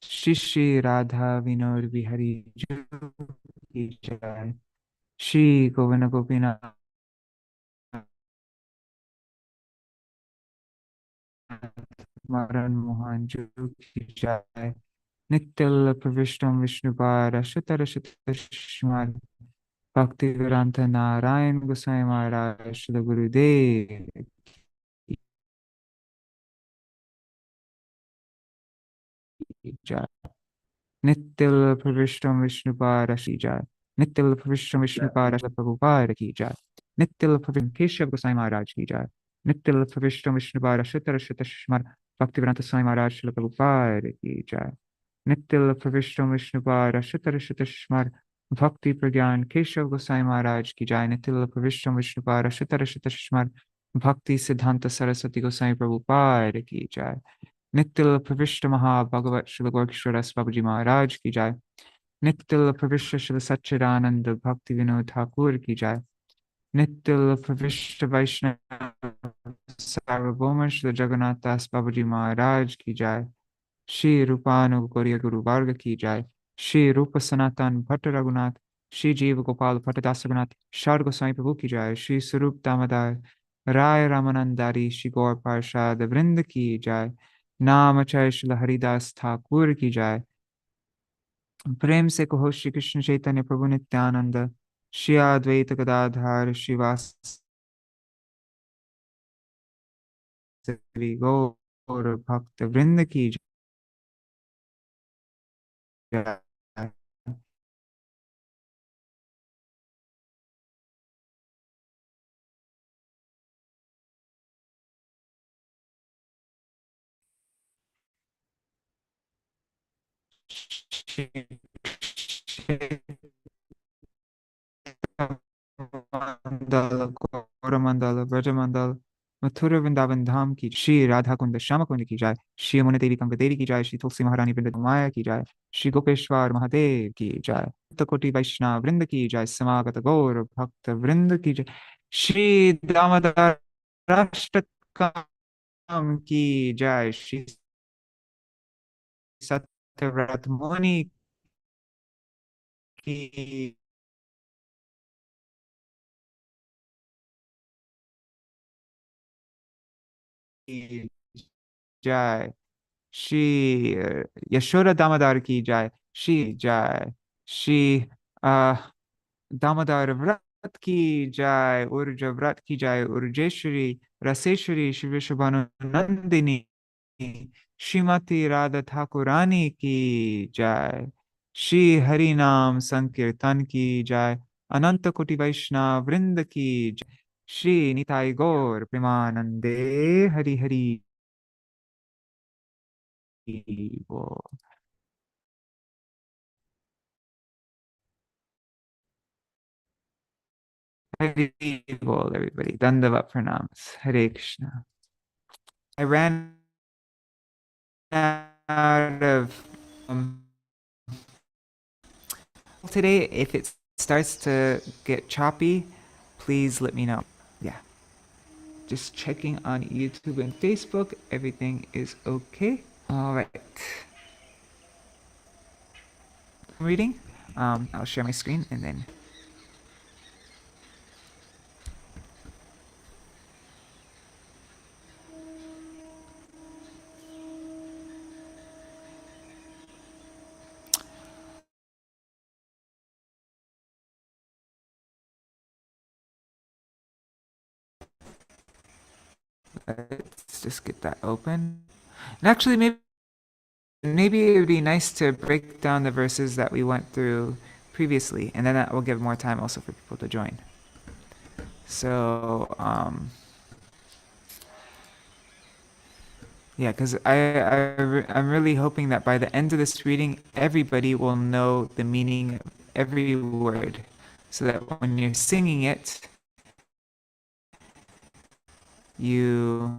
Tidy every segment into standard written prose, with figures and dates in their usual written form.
श्री श्री राधा विनोद बिहारी जी की जय। श्री गोविंद गोपीनाथ मदन मोहन जी की जय। नित्य प्रविष्टम विष्णुपाद शतर श्रीमद् भक्तिवेदांत नारायण गोसाई महाराज श्री गुरुदेव की जय। नित्य प्रविष्टम विष्णुपाद श्री जय। नित्य प्रविष्टम विष्णुपाद प्रभुपाद की जय। नित्य प्रविष्टम केशव गोसाई महाराज की जय। नित्य प्रविष्टम विष्णुपाद शतर श्रीमद् भक्तिवेदांत स्वामी महाराज श्री प्रभुपाद की जय। नित्य प्रविष्टम विष्णुपाद शतर श्रीमद् भक्ति प्रज्ञान केशव गोसाई महाराज की जय। नित्य प्रविष्टम विष्णुपाद शतर श्रीमद् भक्ति सिद्धांत सरस्वती गोसाई प्रभुपाद की जय। नित्य प्रविष्ट महाभगवत श्री गोरक्षर बाबूजी महाराज की जय। नित्य प्रविष्ट श्री सच्चिदानंद भक्ति विनोद ठाकुर की जय। नित्य प्रविष्ट वैष्णव सार्वभौम श्री जगन्नाथ दास बाबूजी महाराज की जय। श्री रूपानुगौरी गुरु वर्ग की जय। श्री रूप सनातन भट्ट रघुनाथ श्री जीव गोपाल भट्टदास रघुनाथ शार गोसाई प्रभु की जय। श्री स्वरूप दामोदर राय रामानंदारी श्री गौर पार्षद वृंद की जय। नाम चय श्री हरिदास ठाकुर की जय। प्रेम से कहो श्री कृष्ण चैतन्य प्रभु नित्यानंद श्री अद्वैत गदाधर श्रीवास गौर भक्त वृंद की जय। मंडल गौरमंडल ब्रजमंडल मथुरा वृंदावन धाम की श्री राधा कुंड श्याम कुंड की जाय। श्री मुनि देवी कंग देवी की जाय। श्री तुलसी महारानी वृंद माया की जाय। श्री गोपेश्वर महादेव की जाय। कोटि वैष्णव वृंद की जाय। समागत गौर भक्त वृंद की जय। श्री दामोदर राष्ट्रकम की जय। श्री सत्यव्रत मुनि की जय। श्री यशोदा दामोदर की जय। श्री जय। श्री अ, दामोदर व्रत की जय। उर्ज व्रत की जय। उर्जेश्वरी रसेश्वरी श्री विश्वभानुनंदिनी श्रीमती राधा ठाकुरानी की जय। श्री हरि नाम संकीर्तन की जय। अनंत कोटि वैष्णव वृंद की जय। श्री निताई गौर प्रेमानंदे हरि हरि वो Hare Bol, everybody. Dandavat pranams. Hare Krishna. I ran out of today. If it starts to get choppy, please let me know. Yeah. Just checking on YouTube and Facebook. Everything is okay. All right. I'm reading. I'll share my screen and then. Let's just get that open. And actually, maybe it would be nice to break down the verses that we went through previously, and then that will give more time also for people to join. So, yeah, because I'm really hoping that by the end of this reading, everybody will know the meaning of every word, so that when you're singing it, you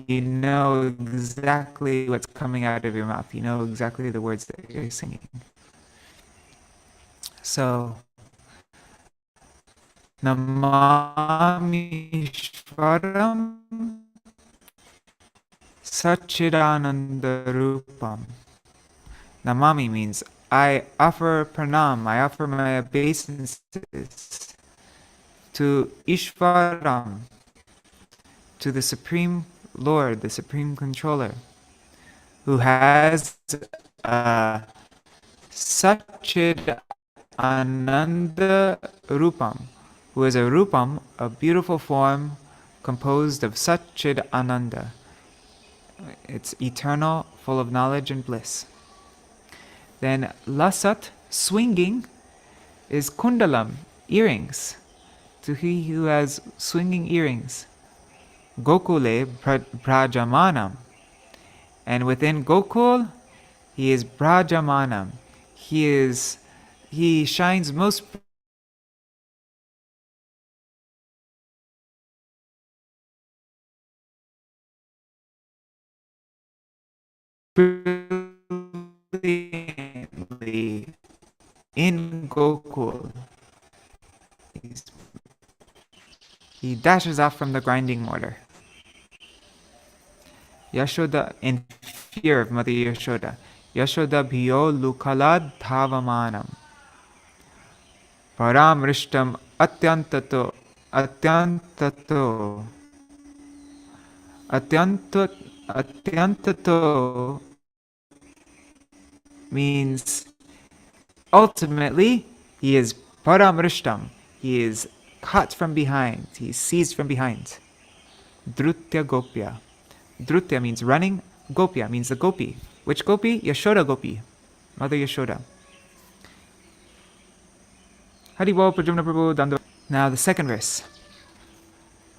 know exactly what's coming out of your mouth. You know exactly the words that you're singing. So, Namami Shvaram Satchidananda Rupam Namami means I offer pranam, I offer my obeisances to Ishvaram, to the Supreme Lord, the Supreme Controller, who has a Satchid Ananda Rupam, who is a Rupam, a beautiful form composed of Satchid Ananda. It's eternal, full of knowledge and bliss. Then Lasat, swinging, is Kundalam, earrings, to he who has swinging earrings. Gokule Brajamanam, and within Gokul, he is Brajamanam. He shines most brilliantly in Gokul. He dashes off from the grinding mortar. Yasoda, in fear of Mother Yasoda. Yasoda bhiyo lukalad dhavamanam. Param rishtam atyantato. Atyantato means ultimately he is param rishtam. He is caught from behind. He is seized from behind. Drutya gopyā. Drutya means running. Gopyā means the gopi. Which gopi? Yasoda gopi. Mother Yasoda. Haribol Prajumna Prabhu Dandava. Now the second verse.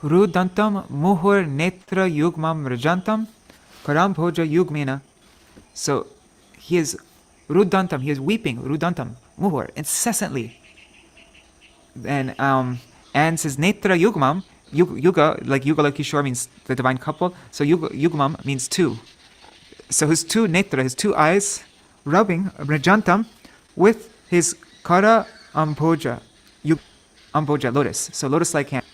Rudantam muhur netra yugmam rajantam kumbhojam yugmena. So he is rudantam, he is weeping, rudantam, muhur, incessantly. And says netra yugmam, yuga, like Kishore means the divine couple, so yugmam means two. So his two netra, his two eyes, rubbing rajantam with his kara ambhoja, ambhoja, lotus, so lotus-like hand.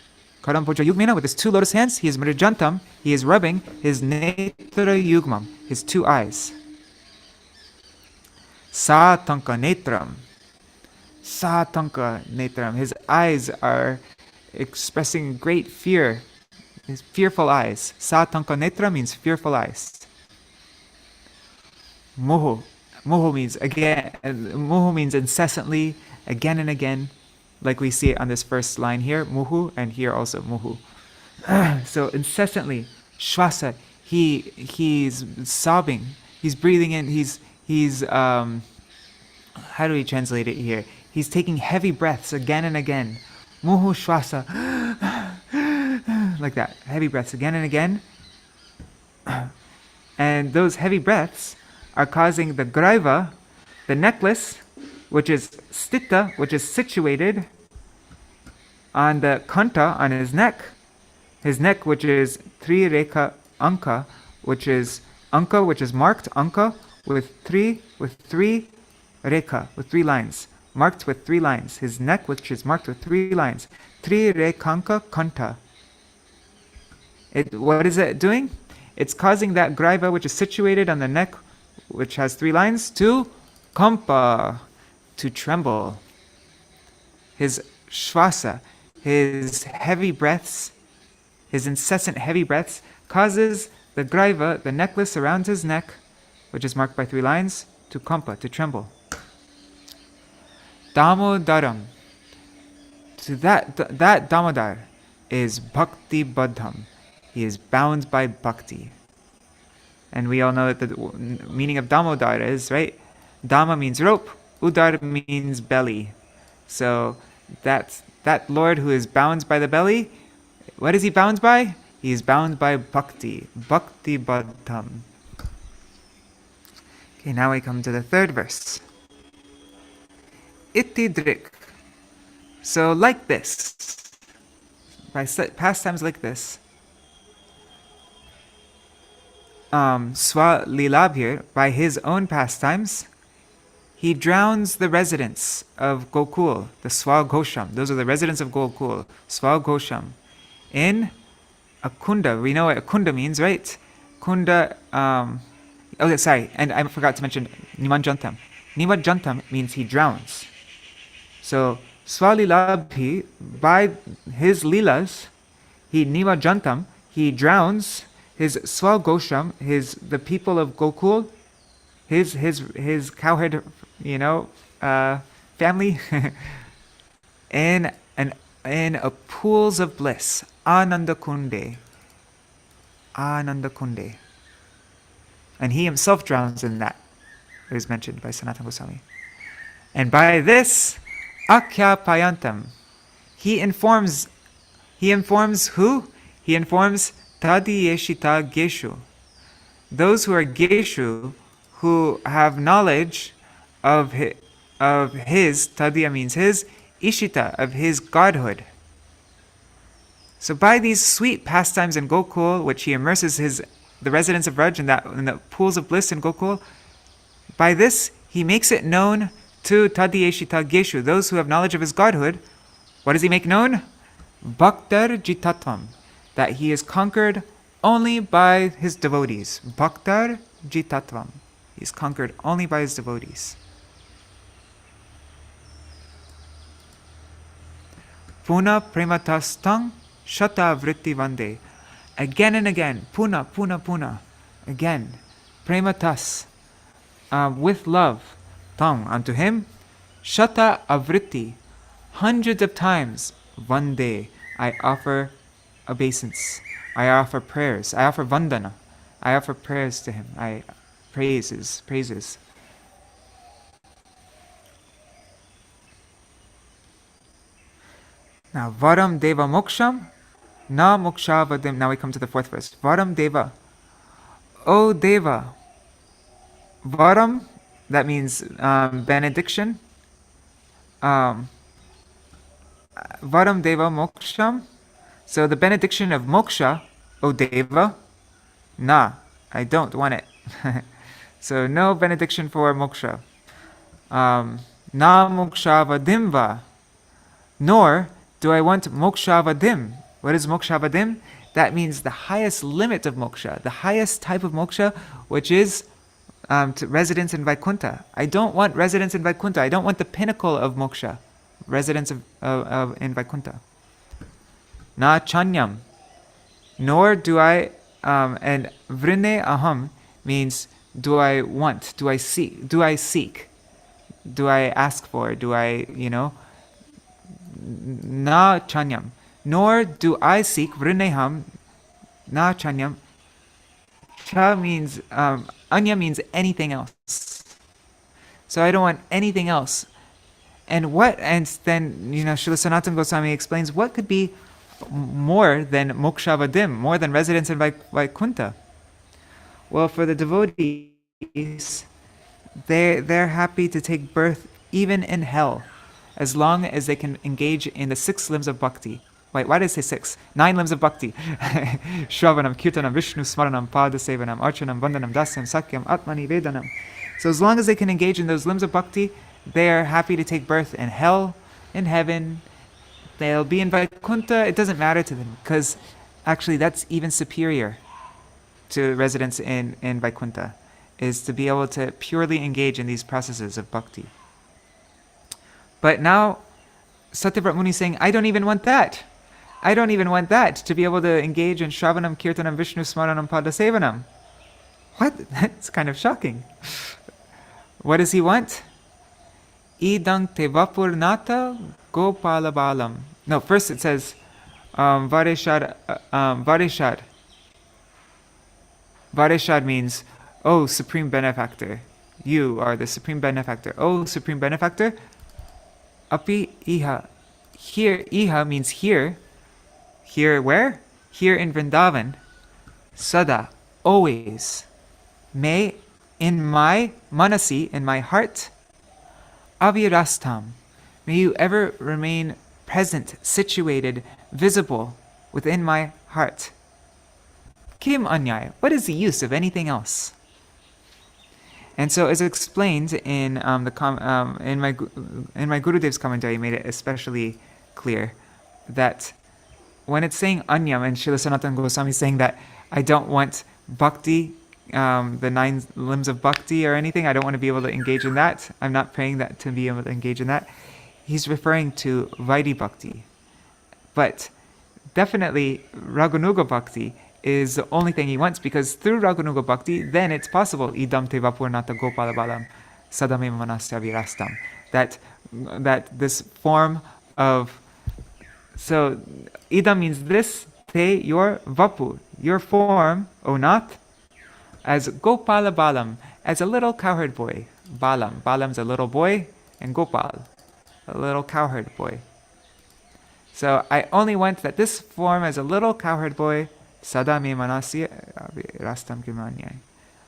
Karampoja yugmena, with his two lotus hands, he is mrijantam, he is rubbing his netra yugmam, his two eyes. Satanka netram. Satanka netram. His eyes are expressing great fear. His fearful eyes. Satanka netra means fearful eyes. Muhu. Muhu means again. Muhu means incessantly, again and again. Like we see it on this first line here, muhu, and here also muhu. So incessantly, shvasa, he's sobbing, he's breathing in, he's how do we translate it here? He's taking heavy breaths again and again. Muhu shvasa, like that, heavy breaths again and again. And those heavy breaths are causing the graiva, the necklace, which is stita, which is situated on the kanta, on his neck, which is tri rekha anka, which is marked anka with three rekha, with three lines, marked with three lines. His neck, which is marked with three lines, tri rekhanka kanta. What is it doing? It's causing that graiva, which is situated on the neck, which has three lines, to kampa, to tremble. His shvasa, his heavy breaths, his incessant heavy breaths, causes the graiva, the necklace around his neck, which is marked by three lines, to kampa, to tremble. Damodaram. So that Damodar is bhakti badham. He is bound by bhakti. And we all know that the meaning of Damodar is, right? Dama means rope, Udar means belly. So that Lord who is bound by the belly, what is he bound by? He is bound by bhakti, bhakti badham. Okay, now we come to the third verse. Iti drik. So like this, by pastimes like this, Śrī by his own pastimes, he drowns the residents of Gokul, the Swagosham. Those are the residents of Gokul, Swagosham, in a kunda. We know what a kunda means, right? Kunda, Oh, sorry, and I forgot to mention nimanjantam. Nimanjantam means he drowns. So Svalilabhi, by his leelas, he nimanjantam, he drowns his Svalgosham, the people of Gokul, his cowherd, family, in a pools of bliss, Ananda Kunde. And he himself drowns in that. It was mentioned by Sanātana Gosvāmī. And by this, Akya-payantam, he informs who? He informs Tadiyeshita Geshu. Those who are Geshu, who have knowledge of his, Tadiya means his, Ishita, of his godhood. So by these sweet pastimes in Gokul, which he immerses the residents of Raj in the pools of bliss in Gokul, by this he makes it known to Tadiyeshita Geshu, those who have knowledge of his godhood. What does he make known? Bhaktar Jitatvam, that he is conquered only by his devotees. Bhaktar Jitatvam, he is conquered only by his devotees. Puna prematastang shata vṛtti vande. Again and again, puna, again, prematas, with love, tang, unto him, shata avritti, hundreds of times, vande, I offer obeisance, I offer prayers, I offer vandana, I offer prayers to him, I praises. Now, varam deva moksham, na mokshavadim. Now we come to the fourth verse. Varam deva. O deva. Varam, that means benediction. Varam deva moksham. So the benediction of moksha, O deva. Na, I don't want it. So no benediction for moksha. Na mokshavadim, nor do I want mokshavadim. What is mokshavadim? That means the highest limit of moksha, the highest type of moksha, which is to residence in Vaikuntha. I don't want residence in Vaikuntha. I don't want the pinnacle of moksha, residence in Vaikuntha. Na chanyam. Nor do I, and vrine aham means do I want, do I seek, do I ask for, do I, na chanyam. Nor do I seek vrineham, na chanyam. Cha means, anya means anything else. So I don't want anything else. And then, Śrīla Sanātana Gosvāmī explains what could be more than mokshavadim, more than residence in Vaikuntha. Well, for the devotees, they're happy to take birth even in hell, as long as they can engage in the 6 limbs of bhakti. Wait, why did I say 6? 9 limbs of bhakti. Shravanam, Kirtanam, Vishnu, Smaranam, Padasevanam, Archanam, Vandanam, Dasyam, Sakyam, Atmani, Vedanam. So as long as they can engage in those limbs of bhakti, they are happy to take birth in hell, in heaven. They'll be in Vaikuntha. It doesn't matter to them, because actually that's even superior to residence in Vaikuntha, is to be able to purely engage in these processes of bhakti. But now, Satyavrata Muni is saying, I don't even want that. I don't even want that, to be able to engage in Shravanam, Kirtanam, Vishnu, Smaranam, Padasevanam. What? That's kind of shocking. What does he want? Idaṁ te vapurnata gopalabalam. No, first it says, Vareshad. Vareshad means, oh, Supreme Benefactor. You are the Supreme Benefactor. Oh, Supreme Benefactor. Api iha. Here, iha means here. Here where? Here in Vrindavan. Sada, always. May, in my manasi, in my heart, avyakta-nīlair. May you ever remain present, situated, visible within my heart. Kim anyaya. What is the use of anything else? And so, as explained in my Gurudev's commentary, made it especially clear that when it's saying anyam, and Śrīla Sanātana Gosvāmī is saying that I don't want bhakti the 9 limbs of bhakti or anything. I don't want to be able to engage in that. I'm not praying that to be able to engage in that. He's referring to Vaidhi bhakti. But definitely Raganuga bhakti is the only thing he wants, because through Raganuga bhakti, then it's possible idaṁ te vapurnata gopala balam sadame manasya virastam. That this form of, so idaṁ means this, te, your, vapu, your form, O Nath, as gopala balam, as a little cowherd boy. Balam's a little boy, and gopal, a little cowherd boy. So I only want that this form as a little cowherd boy, sadame manasya virastam kimanyai.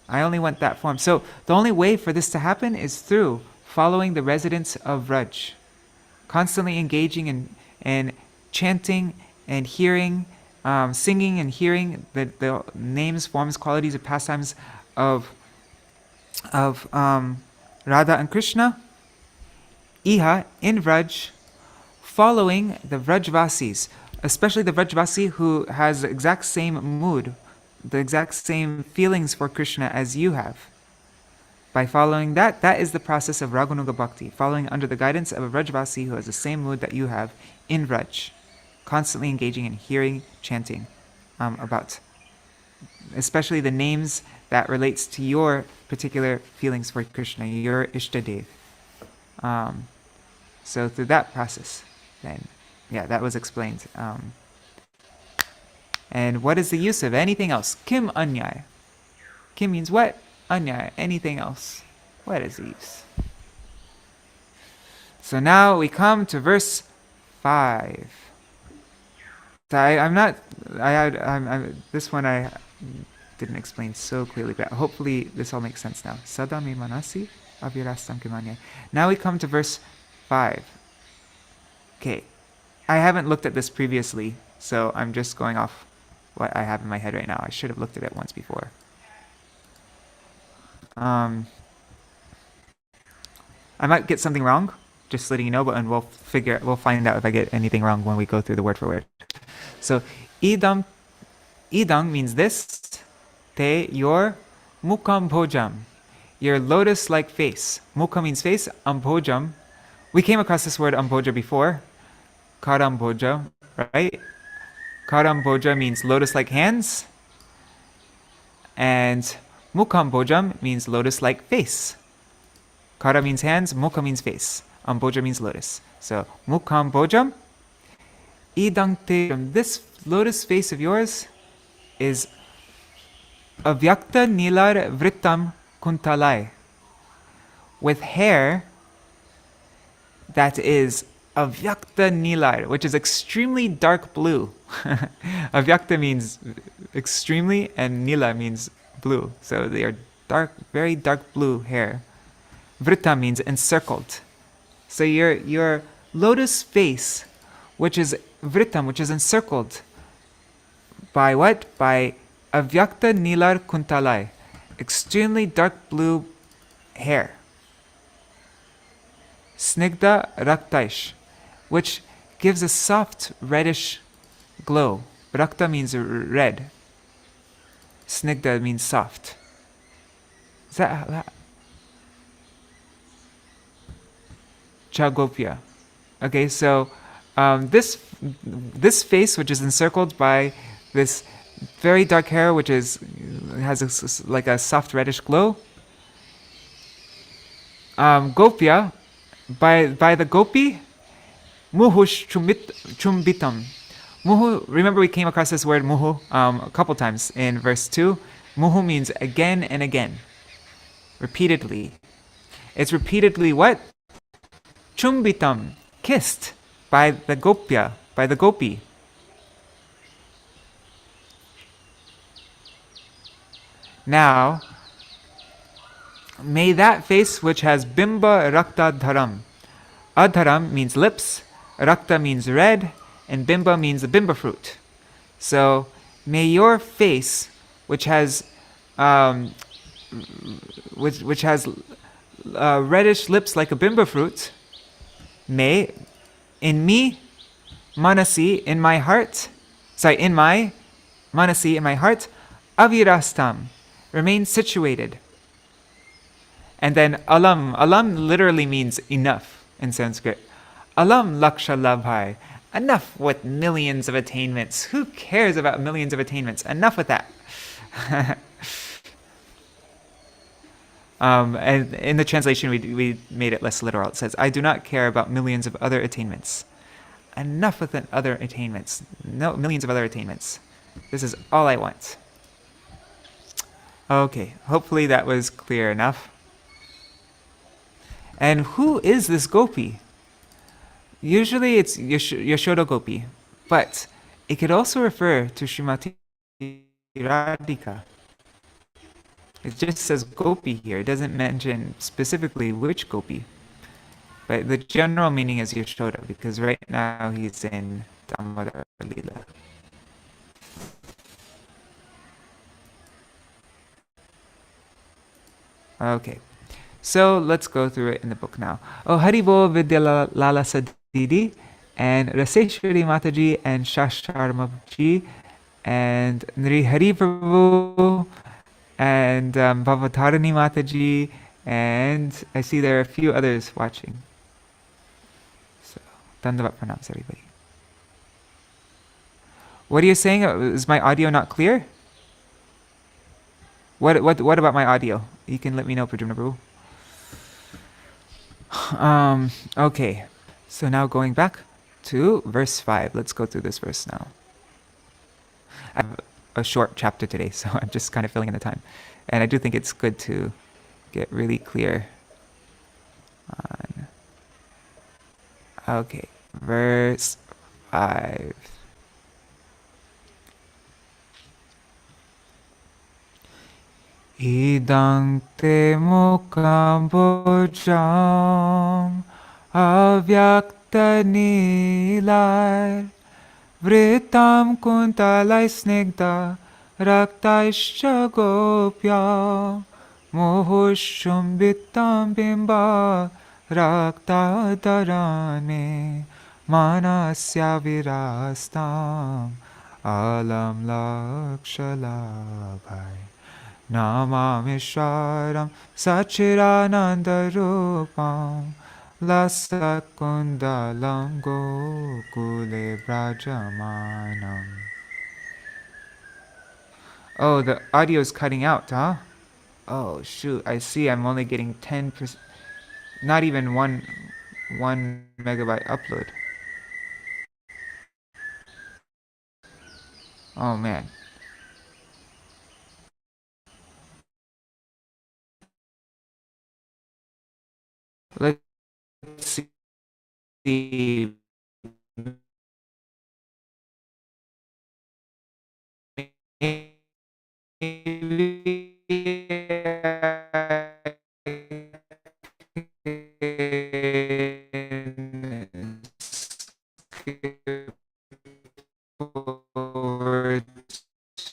I only want that form. So the only way for this to happen is through following the residents of Vraj, constantly engaging in chanting and hearing, singing and hearing the names, forms, qualities, or pastimes of Radha and Krishna, iha, in Vraj, following the Vrajvasis, especially the Vrajvasi who has the exact same mood, the exact same feelings for Krishna as you have. By following that, that is the process of Raganuga Bhakti, following under the guidance of a Vrajvasi who has the same mood that you have in Vraj, constantly engaging in hearing, chanting about, especially the names that relates to your particular feelings for Krishna, your Ishtadev. So through that process, then, yeah, that was explained. And what is the use of anything else? Kim anyay. Kim means what? Anyay, anything else. What is the use? So now we come to verse 5. So this one I didn't explain so clearly, but hopefully this all makes sense now. Sadame manasi avyarastam kimanya. Now we come to verse 5. Okay, I haven't looked at this previously, so I'm just going off what I have in my head right now. I should have looked at it once before. I might get something wrong, just letting you know, but we'll find out if I get anything wrong when we go through the word for word. So idaṁ means this, te, your, mukhāmbhojam, your lotus-like face. Mukha means face, ambhojam. We came across this word ambhoja before, karamboja, right? Karamboja means lotus-like hands, and mukhāmbhojam means lotus-like face. Kara means hands, mukha means face, amboja means lotus. So mukhāmbhojam, idaṁ te, this lotus face of yours is avyakta-nīlair vṛtaṁ kuntalaiḥ, with hair that is avyakta-nīlair, which is extremely dark blue. Avyakta means extremely, and nila means blue. So they are dark, very dark blue hair. Vṛtaṁ means encircled. So your lotus face, which is vṛtaṁ, which is encircled by what? By avyakta-nīlair kuntalaiḥ, extremely dark blue hair. Snigdha-raktaiś, which gives a soft reddish glow. Rakta means red. Snigdha means soft. Is that gopyā? Okay, so this face, which is encircled by this very dark hair, which has like a soft reddish glow. Gopyā, by the gopi, muhuś cumbitaṁ. Muhu, remember we came across this word muhu a couple times in verse 2. Muhu means again and again, repeatedly. It's repeatedly what? Cumbitaṁ, kissed by the gopyā, by the gopi. Now, may that face which has bimba-raktādharaṁ. Adharam means lips, rakta means red, and bimba means the bimba-fruit. So may your face, which has reddish lips like a bimba-fruit, may in me, manasi, in my heart, in my manasi, in my heart, avirastam, remain situated. And then alam. Alam literally means enough in Sanskrit. Alam lakṣa-lābhaiḥ. Enough with millions of attainments. Who cares about millions of attainments? Enough with that. And in the translation, we made it less literal. It says, I do not care about millions of other attainments. Enough with other attainments. No, millions of other attainments. This is all I want. Okay, hopefully that was clear enough. And who is this gopi? Usually it's Yasoda gopi, but it could also refer to Srimati Radhika. It just says gopi here. It doesn't mention specifically which gopi. But the general meaning is Yasoda, because right now he's in Damodar Lila. Okay, so let's go through it in the book now. Oh, Haribo Vidya Lala Sadidi, and Raseshwari Mataji, and Shasharmaji, and Nri Hari Prabhu, and Bhavatarani Mataji, and I see there are a few others watching. So, Dandavat pranams, everybody. What are you saying? Is my audio not clear? What about my audio? You can let me know, Pradyumna Prabhu. Okay, so now going back to verse 5. Let's go through this verse now. I have a short chapter today, so I'm just kind of filling in the time. And I do think it's good to get really clear on... Okay, verse 5. Idaṁ te mukhāmbhojam avyakta-nīlair vṛtaṁ kuntalaiḥ snigdha-raktaiś gopyā muhuś cumbitaṁ bimba-raktādharaṁ manasya virastam alam lakṣa-lābhaiḥ Namamishwaram Sachiranandarupam Lasakundalam Gokule Vrajamanam. Oh, the audio is cutting out, huh? Oh, shoot. I see I'm only getting 10%. Not even one megabyte upload. Oh, man. Let's see. Over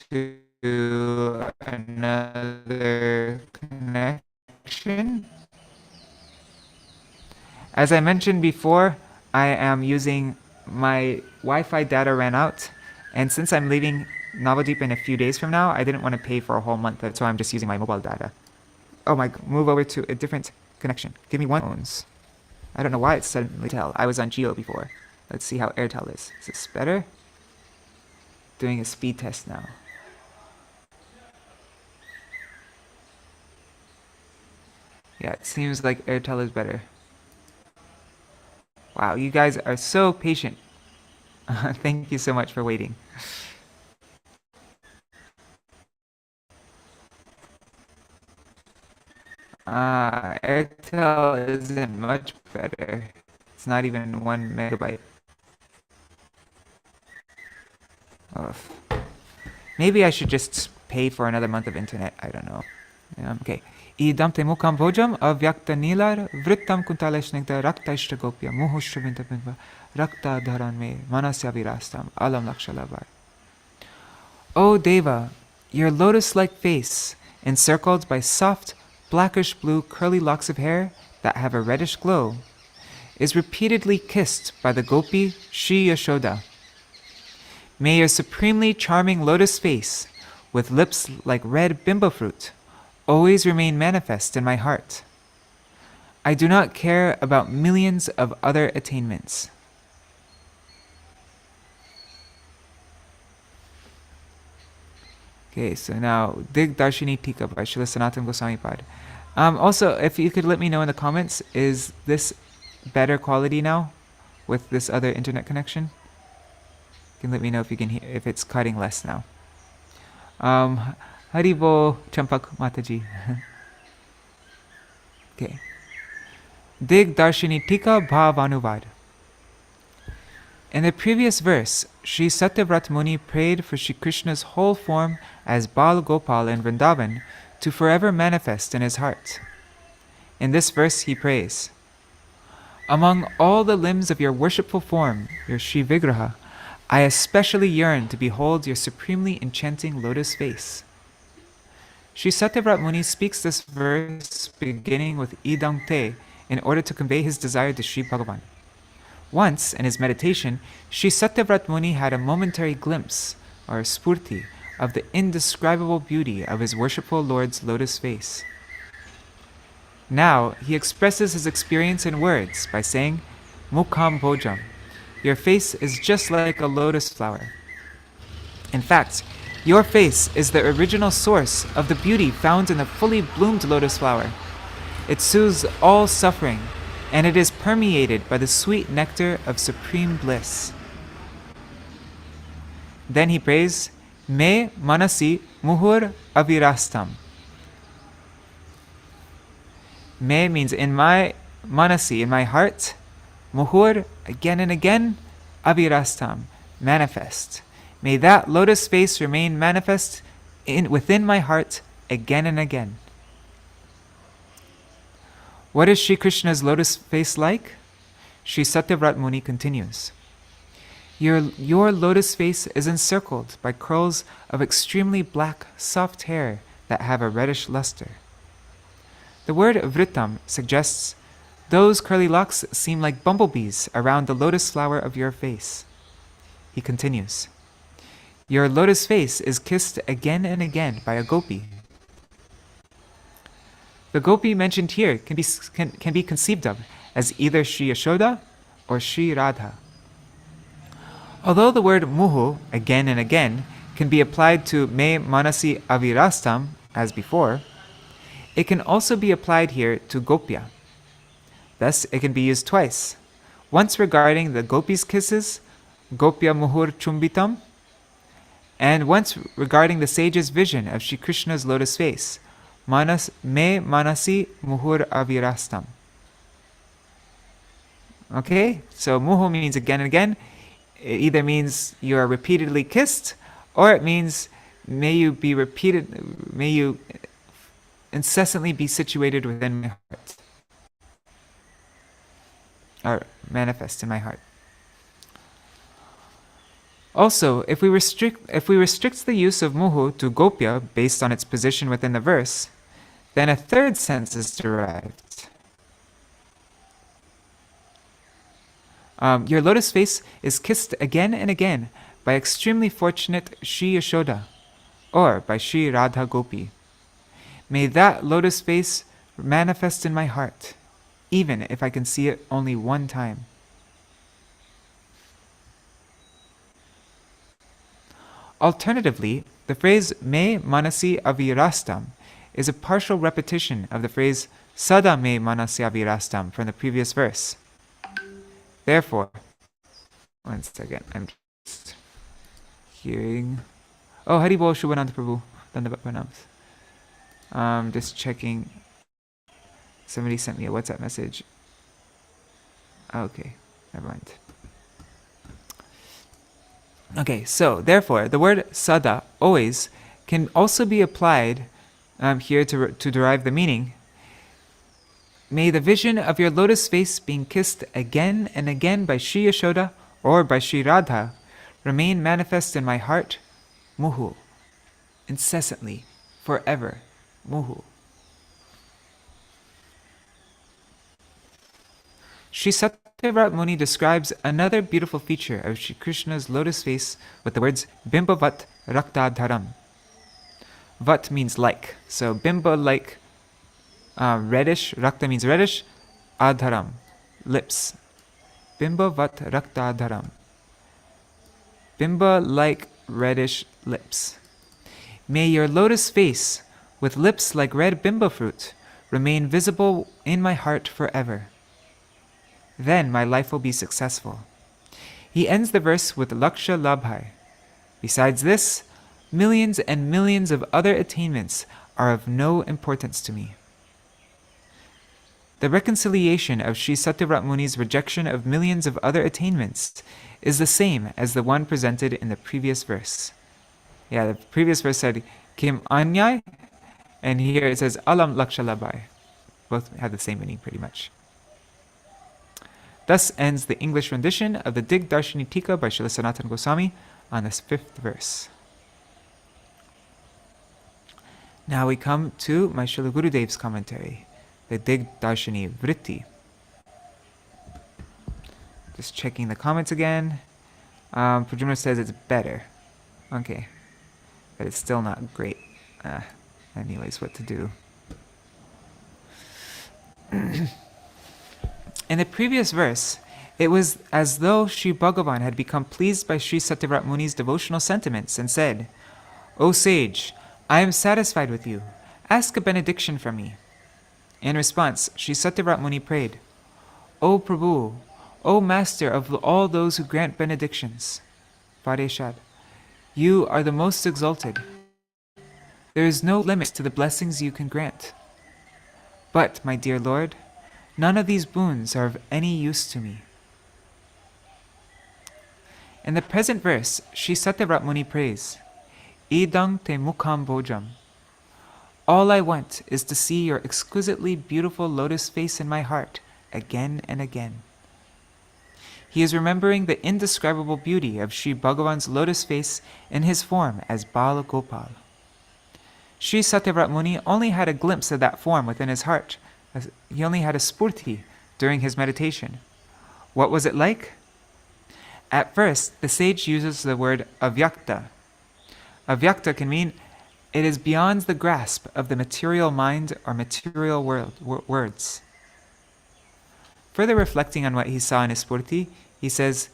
to another connection. As I mentioned before, I am using my Wi-Fi data ran out, and since I'm leaving Navadvip in a few days from now, I didn't want to pay for a whole month, so I'm just using my mobile data. Oh my, move over to a different connection. Give me one phones. I don't know why it's suddenly Airtel. I was on Geo before. Let's see how Airtel is. Is this better? Doing a speed test now. Yeah, it seems like Airtel is better. Wow, you guys are so patient. Thank you so much for waiting. Airtel isn't much better. It's not even 1 megabyte. Ugh. Maybe I should just pay for another month of internet. I don't know. Okay. idaṁ te mukhāmbhojam avyakta-nīlair vṛtaṁ kuntalaiḥ snigdha-raktaiś gopyā muhuś bimba-raktādharaṁ manasya virastam alam lakṣa-lābhaiḥ. O Deva, your lotus-like face, encircled by soft, blackish-blue curly locks of hair that have a reddish glow, is repeatedly kissed by the gopi Śrī Yaśodā. May your supremely charming lotus face, with lips like red bimba-fruit, always remain manifest in my heart. I do not care about millions of other attainments. Okay, so now Dig-darśinī-ṭīkā by Śrīla Sanātana Gosvāmī Pad. Also, if you could let me know in the comments, is this better quality now with this other internet connection? You can let me know if you can hear, if it's cutting less now. Haribo Champak Mataji. Okay. Dig-darśinī-ṭīkā bhav-anuvad. In the previous verse, Śrī Satyavrata Muni prayed for Śrī Krishna's whole form as Bal Gopal in Vrindavan to forever manifest in his heart. In this verse he prays, among all the limbs of your worshipful form, your Śrī Vigraha, I especially yearn to behold your supremely enchanting lotus face. Śrī Satyavrata Muni speaks this verse beginning with idaṁ in order to convey his desire to Śrī Bhagavan. Once, in his meditation, Śrī Satyavrata Muni had a momentary glimpse, or spurti, of the indescribable beauty of his worshipful Lord's lotus face. Now, he expresses his experience in words by saying, mukhāmbhojam, your face is just like a lotus flower. In fact, your face is the original source of the beauty found in the fully bloomed lotus flower. It soothes all suffering, and it is permeated by the sweet nectar of supreme bliss. Then he prays, me manasi muhuś avyakta-nīlair. Me means in my manasi, in my heart, muhuś, again and again, avyakta-nīlair, manifest. May that lotus face remain manifest within my heart again and again. What is Śrī Krishna's lotus face like? Śrī Satyavrata Muni continues, Your lotus face is encircled by curls of extremely black, soft hair that have a reddish luster. The word vṛtaṁ suggests, those curly locks seem like bumblebees around the lotus flower of your face. He continues, your lotus face is kissed again and again by a gopi. The gopi mentioned here can be conceived of as either Śrī Yaśodā or Śrī Radha. Although the word muhuś, again and again, can be applied to me manasi avyakta-nīlair, as before, it can also be applied here to gopyā. Thus, it can be used twice, once regarding the gopi's kisses, gopyā muhuś cumbitaṁ, and once regarding the sage's vision of Śrī Krishna's lotus face, me manasi muhuś avyakta-nīlair. Okay, so muhuś means again and again. It either means you are repeatedly kissed, or it means may you incessantly be situated within my heart, or manifest in my heart. Also, if we restrict the use of muhuś to gopyā based on its position within the verse, then a third sense is derived. Your lotus face is kissed again and again by extremely fortunate Śrī Yaśodā, or by Śrī Radha Gopi. May that lotus face manifest in my heart, even if I can see it only one time. Alternatively, the phrase me manasi avyakta-nīlair is a partial repetition of the phrase sada me manasi avyakta-nīlair from the previous verse. Therefore, one second, I'm just hearing. Oh, Haribol Shubhananda Prabhu, Dandavat Pranams. Just checking. Somebody sent me a WhatsApp message. Okay, never mind. Okay, so therefore, the word sada, always, can also be applied here to derive the meaning. May the vision of your lotus face being kissed again and again by Śrī Yaśodā or by Śrī Radha remain manifest in my heart, muhuś, incessantly, forever, muhuś. Śrī Satyavrata describes another beautiful feature of Śrī Krishna's lotus face with the words bimba-raktādharaṁ. Vat means like. So bimba-like, reddish. Rakta means reddish. Adharam, lips. Bimba-vat-raktādharaṁ. Bimba-like reddish lips. May your lotus face, with lips like red bimba-fruit, remain visible in my heart forever. Then my life will be successful. He ends the verse with lakṣa-lābhaiḥ. Besides this, millions and millions of other attainments are of no importance to me. The reconciliation of Śrī Satyavrata Muni's rejection of millions of other attainments is the same as the one presented in the previous verse. Yeah, the previous verse said kim anyai, and here it says alam lakṣa-lābhaiḥ. Both have the same meaning pretty much. Thus ends the English rendition of the Dig-darśinī-ṭīkā by Śrīla Sanātana Gosvāmī on this 5th verse. Now we come to my Śrīla Gurudev's commentary, the Dig-darśinī-vṛtti. Just checking the comments again. Pujamna says it's better. Okay. But it's still not great. Anyways, what to do? In the previous verse, it was as though Sri Bhagavan had become pleased by Śrī Satyavrata Muni's devotional sentiments and said, "O sage, I am satisfied with you. Ask a benediction from me." In response, Śrī Satyavrata Muni prayed, "O Prabhu, O Master of all those who grant benedictions, Pareshad, you are the most exalted. There is no limit to the blessings you can grant. But, my dear Lord, none of these boons are of any use to me." In the present verse, Śrī Satyavrata Muni prays, "idaṁ te mukhāmbhojam. All I want is to see your exquisitely beautiful lotus face in my heart again and again." He is remembering the indescribable beauty of Sri Bhagavan's lotus face in his form as Bala Gopal. Śrī Satyavrata Muni only had a glimpse of that form within his heart. He only had a spurti during his meditation. What was it like? At first, the sage uses the word avyakta. Avyakta can mean it is beyond the grasp of the material mind or material words. Further reflecting on what he saw in his spurti, he says,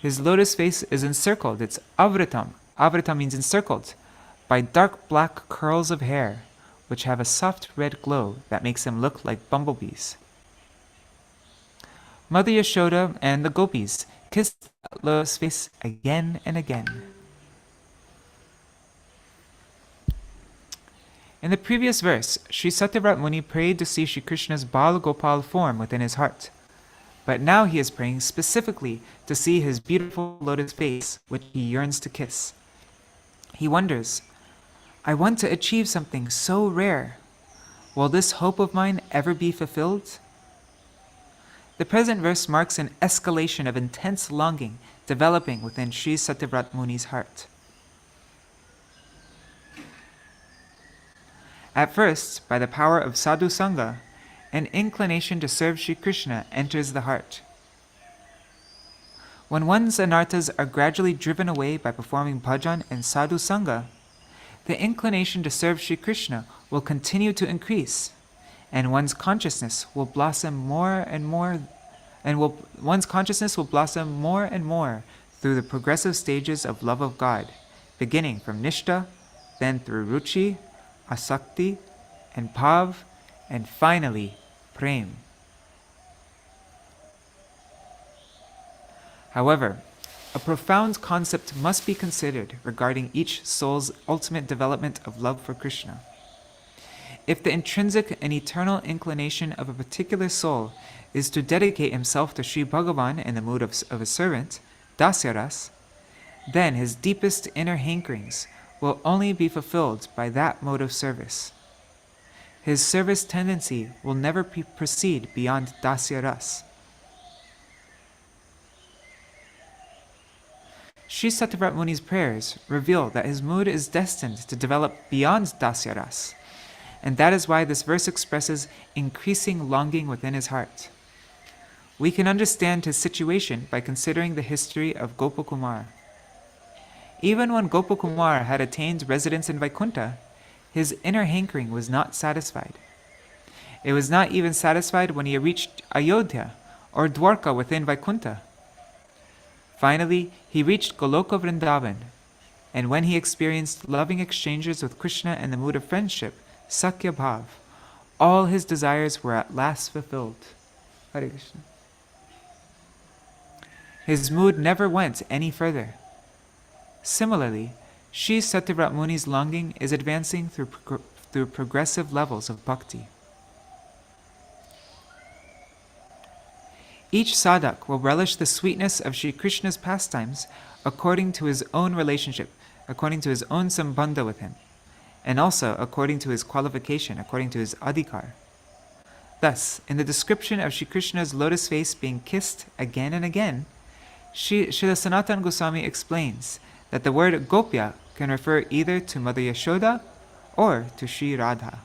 his lotus face is encircled, it's vṛtaṁ. Vṛtaṁ means encircled, by dark black curls of hair, which have a soft red glow that makes them look like bumblebees. Mother Yasoda and the gopis kissed that lotus face again and again. In the previous verse, Śrī Satyavrata Muni prayed to see Shri Krishna's Bala Gopal form within his heart. But now he is praying specifically to see his beautiful lotus face, which he yearns to kiss. He wonders, I want to achieve something so rare. Will this hope of mine ever be fulfilled? The present verse marks an escalation of intense longing developing within Śrī Satyavrata Muni's heart. At first, by the power of sadhu sangha, an inclination to serve Shri Krishna enters the heart. When one's anarthas are gradually driven away by performing bhajan and sadhu sangha, the inclination to serve Shri Krishna will continue to increase, and one's consciousness will blossom more and more, through the progressive stages of love of God, beginning from nishtha, then through ruchi, asakti, and bhav, and finally, prem. However, a profound concept must be considered regarding each soul's ultimate development of love for Krishna. If the intrinsic and eternal inclination of a particular soul is to dedicate himself to Sri Bhagavan in the mood of a servant, dasyaras, then his deepest inner hankerings will only be fulfilled by that mode of service. His service tendency will never proceed beyond dasyaras. Śrī Satyavrata Muni's prayers reveal that his mood is destined to develop beyond dasyaras, and that is why this verse expresses increasing longing within his heart. We can understand his situation by considering the history of Gopakumar. Even when Gopakumar had attained residence in Vaikuntha, his inner hankering was not satisfied. It was not even satisfied when he reached Ayodhya or Dwarka within Vaikuntha. Finally, he reached Goloka Vrindavan, and when he experienced loving exchanges with Kṛṣṇa in the mood of friendship, Sakya Bhav, all his desires were at last fulfilled. Hare Krishna. His mood never went any further. Similarly, Śrī Satyavrata Muni's longing is advancing through progressive levels of bhakti. Each sadhak will relish the sweetness of Sri Krishna's pastimes according to his own relationship, according to his own sambandha with him, and also according to his qualification, according to his adhikar. Thus, in the description of Sri Krishna's lotus face being kissed again and again, Srila Sanātana Gosvāmī explains that the word gopyā can refer either to Mother Yasoda or to Śrī Radha.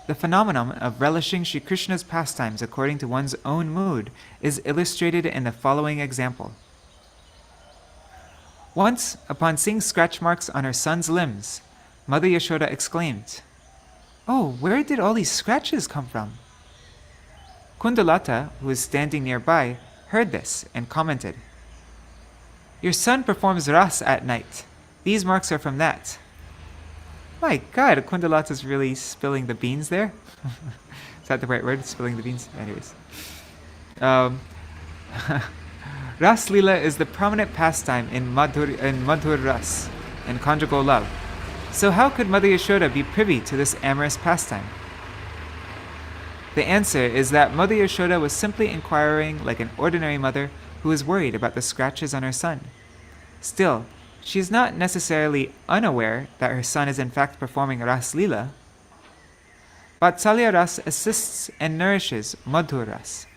The phenomenon of relishing Sri Krishna's pastimes according to one's own mood is illustrated in the following example. Once, upon seeing scratch marks on her son's limbs, Mother Yasoda exclaimed, "Oh, where did all these scratches come from?" Kundalata, who was standing nearby, heard this and commented, "Your son performs ras at night. These marks are from that." My God, Kundalata's really spilling the beans there. Is that the right word? Spilling the beans? Anyways. Ras Lila is the prominent pastime in Madhur Ras, in conjugal love. So how could Mother Yasoda be privy to this amorous pastime? The answer is that Mother Yasoda was simply inquiring like an ordinary mother who is worried about the scratches on her son. Still, she is not necessarily unaware that her son is in fact performing Ras Lila. Vatsalya Ras assists and nourishes Madhur Ras.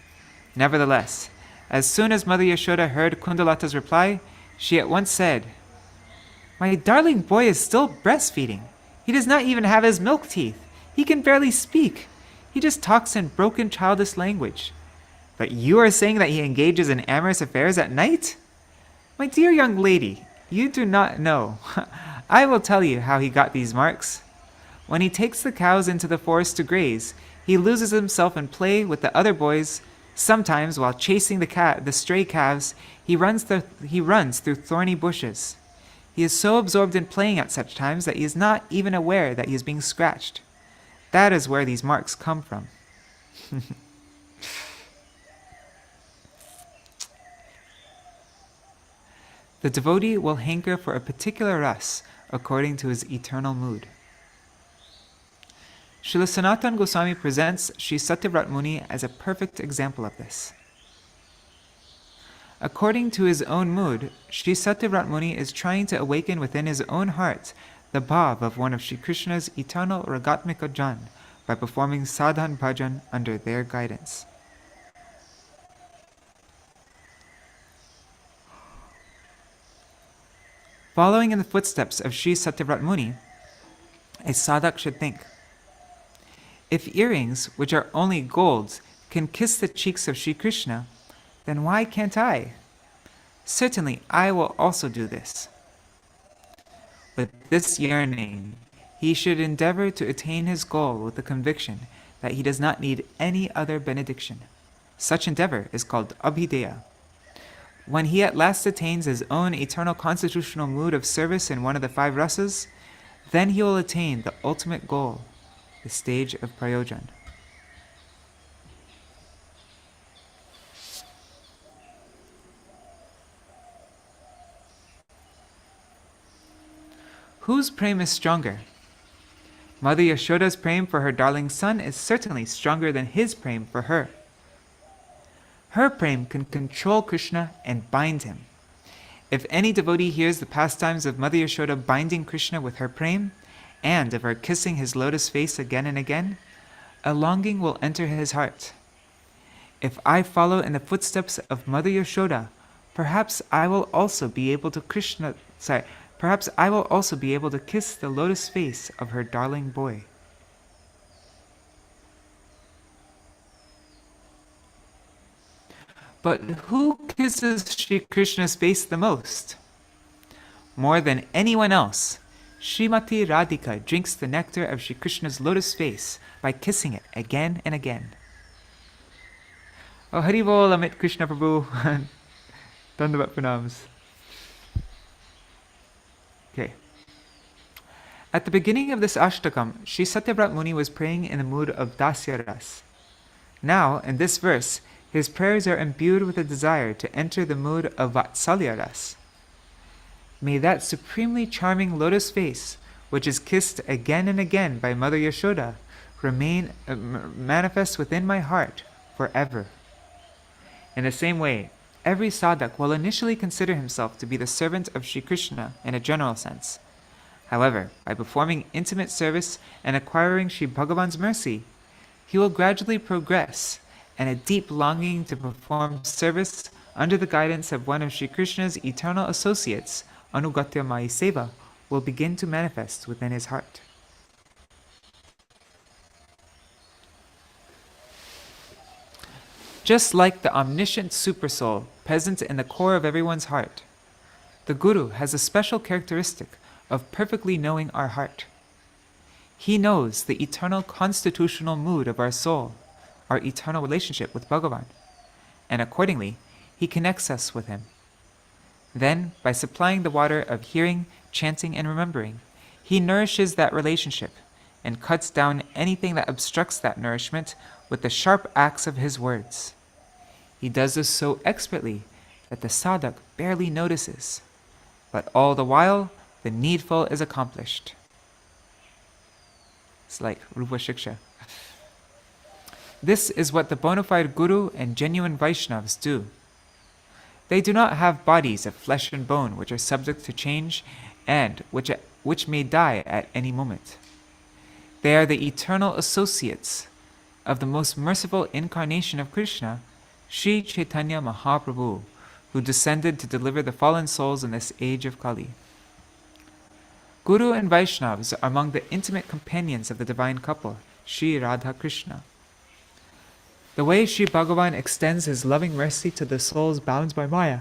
Nevertheless, as soon as Mother Yasoda heard Kundalata's reply, she at once said, "My darling boy is still breastfeeding. He does not even have his milk teeth. He can barely speak. He just talks in broken childish language. But you are saying that he engages in amorous affairs at night? My dear young lady, you do not know. I will tell you how he got these marks. When he takes the cows into the forest to graze, he loses himself in play with the other boys. Sometimes, while chasing the stray calves, he runs through thorny bushes. He is so absorbed in playing at such times that he is not even aware that he is being scratched. That is where these marks come from." The devotee will hanker for a particular ras according to his eternal mood. Srila Sanātana Gosvāmī presents Śrī Satyavrata Muni as a perfect example of this. According to his own mood, Śrī Satyavrata Muni is trying to awaken within his own heart the bhav of one of Śrī Krishna's eternal ragatmika jan by performing sadhan bhajan under their guidance. Following in the footsteps of Śrī Satyavrata Muni, a sadhak should think, if earrings, which are only gold, can kiss the cheeks of Śrī Kṛṣṇa, then why can't I? Certainly I will also do this. With this yearning, he should endeavor to attain his goal with the conviction that he does not need any other benediction. Such endeavor is called abhideya. When he at last attains his own eternal constitutional mood of service in one of the 5 rasas, then he will attain the ultimate goal, the stage of prayojan. Whose prem is stronger? Mother Yasoda's prem for her darling son is certainly stronger than his prem for her. Her prem can control Kṛṣṇa and bind him. If any devotee hears the pastimes of Mother Yasoda binding Kṛṣṇa with her prem, and of her kissing his lotus face again and again, a longing will enter his heart. If I follow in the footsteps of Mother Yasoda, perhaps I will also be able to kiss the lotus face of her darling boy. But who kisses Śrī Kṛṣṇa's face the most? more than anyone else, Srimati Radhika drinks the nectar of Shri Krishna's lotus face by kissing it again and again. Oh, Hari Bol, Amit Krishna Prabhu. Dandavat pranams. Okay. At the beginning of this ashtakam, Shri Satyavrata Muni was praying in the mood of dasya ras. Now, in this verse, his prayers are imbued with a desire to enter the mood of vatsalya ras. May that supremely charming lotus face, which is kissed again and again by Mother Yasoda, remain manifest within my heart forever. In the same way, every sadhak will initially consider himself to be the servant of Shri Krishna in a general sense. However, by performing intimate service and acquiring Shri Bhagavan's mercy, he will gradually progress, and a deep longing to perform service under the guidance of one of Shri Krishna's eternal associates, Anugatya Mai Seva, will begin to manifest within his heart. Just like the omniscient Supersoul present in the core of everyone's heart, the Guru has a special characteristic of perfectly knowing our heart. He knows the eternal constitutional mood of our soul, our eternal relationship with Bhagavan, and accordingly, he connects us with him. Then, by supplying the water of hearing, chanting, and remembering, he nourishes that relationship and cuts down anything that obstructs that nourishment with the sharp axe of his words. He does this so expertly that the sadhak barely notices, but all the while, the needful is accomplished. It's like Rupa Shiksha. This is what the bona fide Guru and genuine Vaishnavas do. They do not have bodies of flesh and bone which are subject to change and which may die at any moment. They are the eternal associates of the most merciful incarnation of Krishna, Sri Chaitanya Mahaprabhu, who descended to deliver the fallen souls in this age of Kali. Guru and Vaishnavas are among the intimate companions of the divine couple, Sri Radha Krishna. The way Sri Bhagavan extends his loving mercy to the souls bound by Maya.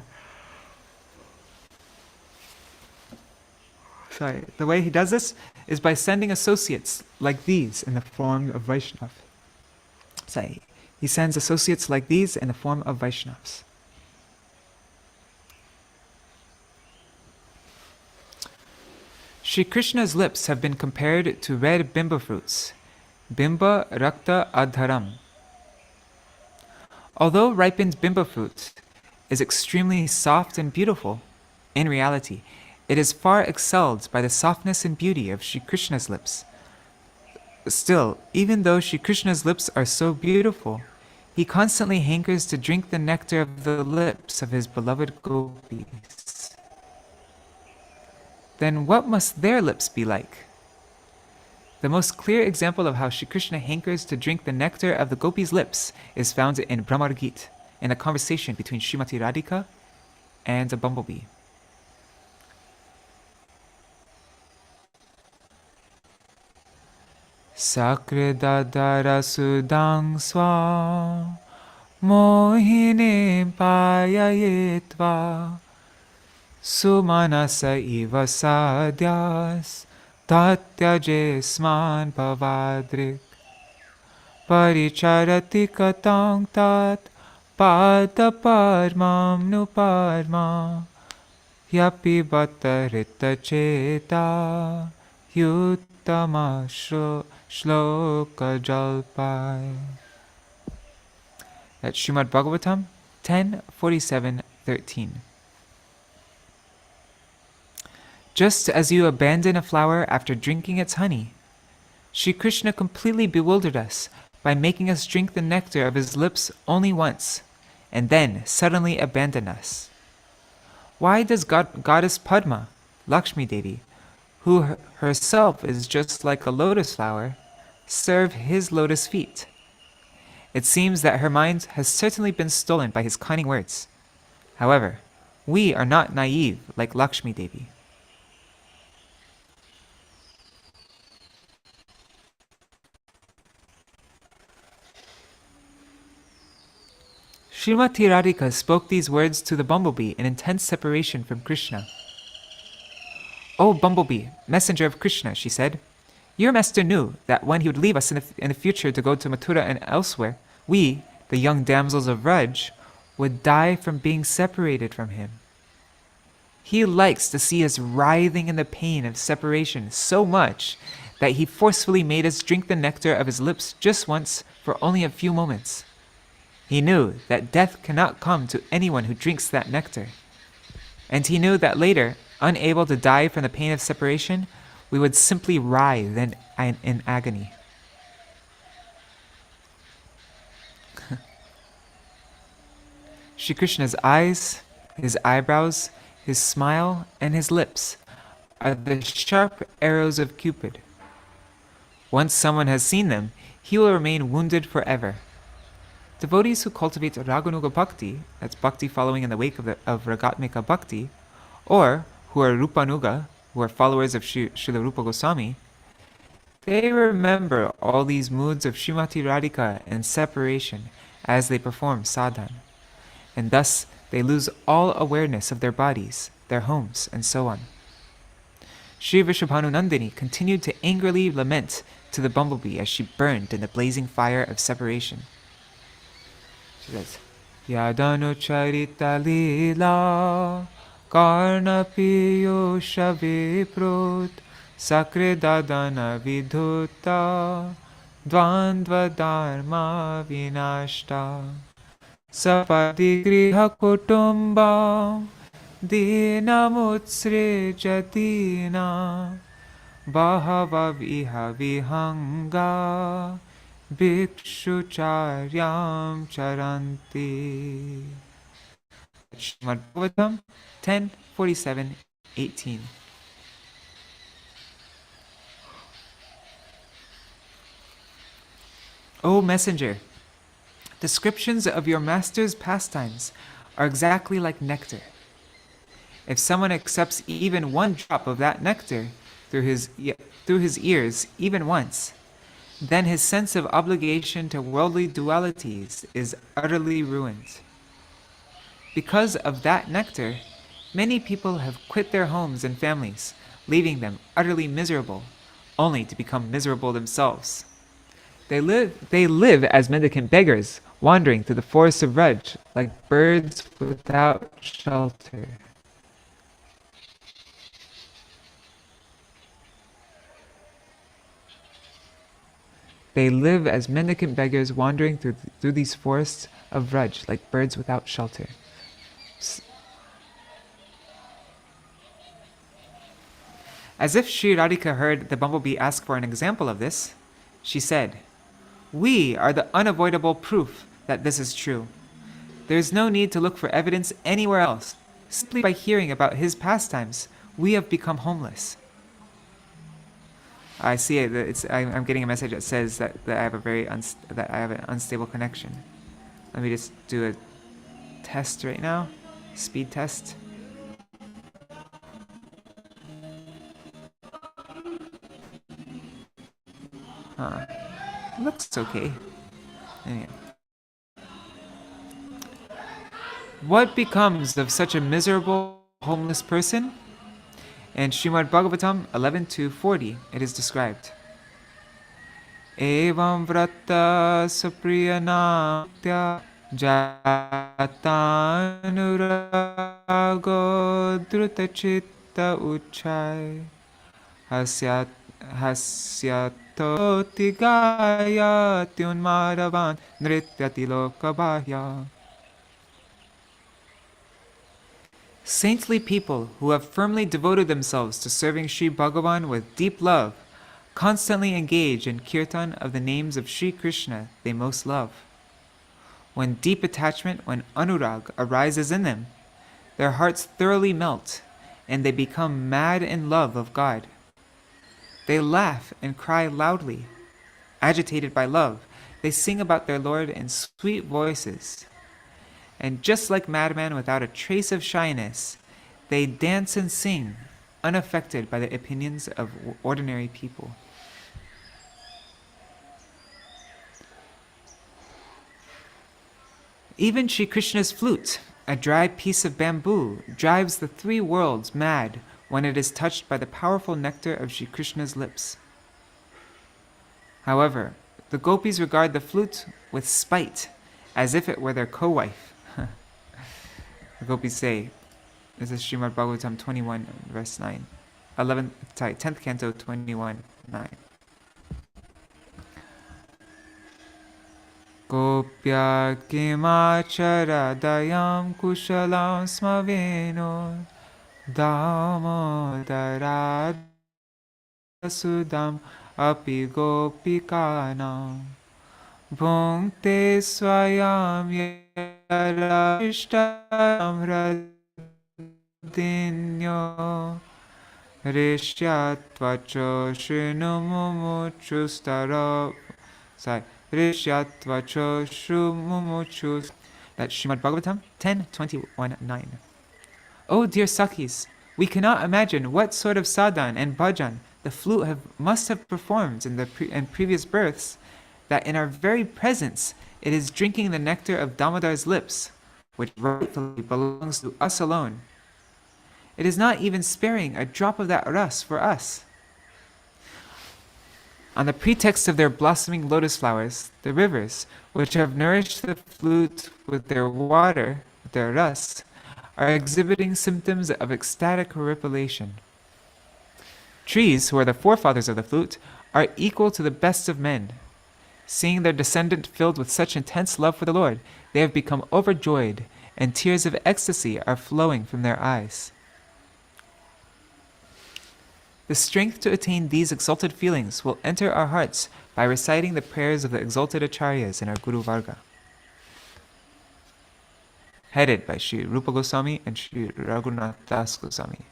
The way he does this is by sending associates like these in the form of Vaishnava. He sends associates like these in the form of Vaishnavas. Shri Krishna's lips have been compared to red bimba-fruits, bimba-raktādharaṁ. Although ripened bimba-fruit is extremely soft and beautiful, in reality, it is far excelled by the softness and beauty of Shri Krishna's lips. Still, even though Shri Krishna's lips are so beautiful, he constantly hankers to drink the nectar of the lips of his beloved gopis. Then what must their lips be like? The most clear example of how Shri Krishna hankers to drink the nectar of the gopis' lips is found in Brahmar Gita, in a conversation between Srimati Radhika and a bumblebee. Sakridadara sudang swa mohine payayetva sumanasa iva sadyas tatyaje sman pavadrik paricharati katang tat pada parmam nuparma yapi bhattarita cheta yuttama shloka jalpai. That's Śrīmad Bhagavatam 10:47-13. Just as you abandon a flower after drinking its honey, Shri Krishna completely bewildered us by making us drink the nectar of his lips only once, and then suddenly abandon us. Why does Goddess Padma, Lakshmi Devi, who herself is just like a lotus flower, serve his lotus feet? It seems that her mind has certainly been stolen by his cunning words. However, we are not naive like Lakshmi Devi. Srimati Radhika spoke these words to the bumblebee in intense separation from Krishna. "O bumblebee, messenger of Kṛṣṇa," she said, "your master knew that when he would leave us in the future to go to Mathura and elsewhere, we, the young damsels of Vraj, would die from being separated from him. He likes to see us writhing in the pain of separation so much that he forcefully made us drink the nectar of his lips just once for only a few moments. He knew that death cannot come to anyone who drinks that nectar. And he knew that later, unable to die from the pain of separation, we would simply writhe in agony." Shri Krishna's eyes, his eyebrows, his smile, and his lips are the sharp arrows of Cupid. Once someone has seen them, he will remain wounded forever. Devotees who cultivate Raganuga Bhakti, that's bhakti following in the wake of Ragatmika Bhakti, or who are Rupanuga, who are followers of Srila Rupa Gosvāmī, they remember all these moods of Srimati Radhika and separation as they perform sadhana, and thus they lose all awareness of their bodies, their homes, and so on. Sri Vrishabhanunandini continued to angrily lament to the bumblebee as she burned in the blazing fire of separation. She says, "Yadanu charita lila karna piyosha viprut sakre dadana vidhuta dvandva dharma vinashta sapadi griha kutumba dinamutsrejatina bahava viha vihanga bhikshucharyam charanti." Śrīmad Bhagavatam 10:47-18. O messenger, descriptions of your master's pastimes are exactly like nectar. If someone accepts even one drop of that nectar through his ears even once, then his sense of obligation to worldly dualities is utterly ruined. Because of that nectar, many people have quit their homes and families, leaving them utterly miserable, only to become miserable themselves. They live as mendicant beggars, wandering through the forests of Vraj, like birds without shelter. They live as mendicant beggars, wandering through these forests of Vraj, like birds without shelter. As if Sri Radhika heard the bumblebee ask for an example of this, she said, "We are the unavoidable proof that this is true. There is no need to look for evidence anywhere else. Simply by hearing about his pastimes, we have become homeless." I see it. I'm getting a message that says that I have an unstable connection. Let me just do a test right now. Speed test. Looks okay. Anyway. What becomes of such a miserable, homeless person? In Śrīmad Bhagavatam 11:2-40, it is described. Evam vṛtta supriyanatya jatanurago drutachitta uchai hasyatoti gayati unmaravan nrityati lokabhaya. Saintly people who have firmly devoted themselves to serving Sri Bhagavan with deep love constantly engage in kirtan of the names of Sri Kṛṣṇa they most love. When deep attachment, when anurag arises in them, their hearts thoroughly melt and they become mad in love of God. They laugh and cry loudly. Agitated by love, they sing about their Lord in sweet voices. And just like madmen without a trace of shyness, they dance and sing, unaffected by the opinions of ordinary people. Even Sri Krishna's flute, a dry piece of bamboo, drives the three worlds mad when it is touched by the powerful nectar of Shri Krishna's lips. However, the gopis regard the flute with spite, as if it were their co-wife. The gopis say, this is Śrīmad Bhagavatam 21, verse 9. 10th canto, 21, 9. Gopyā kimācharadayam kushalam smaveno Dāmodarāṣṭakam api gopikanam bhukte svayam yarashtam hradinyo rishyatvacho shrinu rishyatvacho shrumuchus. That's Śrīmad Bhagavatam 10:21-9. Oh dear Sakhis, we cannot imagine what sort of sadhan and bhajan the flute must have performed in previous births, that in our very presence it is drinking the nectar of Damodar's lips, which rightfully belongs to us alone. It is not even sparing a drop of that ras for us. On the pretext of their blossoming lotus flowers, the rivers, which have nourished the flute with their water, with their ras, are exhibiting symptoms of ecstatic horripilation. Trees, who are the forefathers of the flute, are equal to the best of men. Seeing their descendant filled with such intense love for the Lord, they have become overjoyed, and tears of ecstasy are flowing from their eyes. The strength to attain these exalted feelings will enter our hearts by reciting the prayers of the exalted acharyas in our Guru Varga, headed by Sri Rupa Gosvāmī and Sri Raghunath Das Gosvāmī.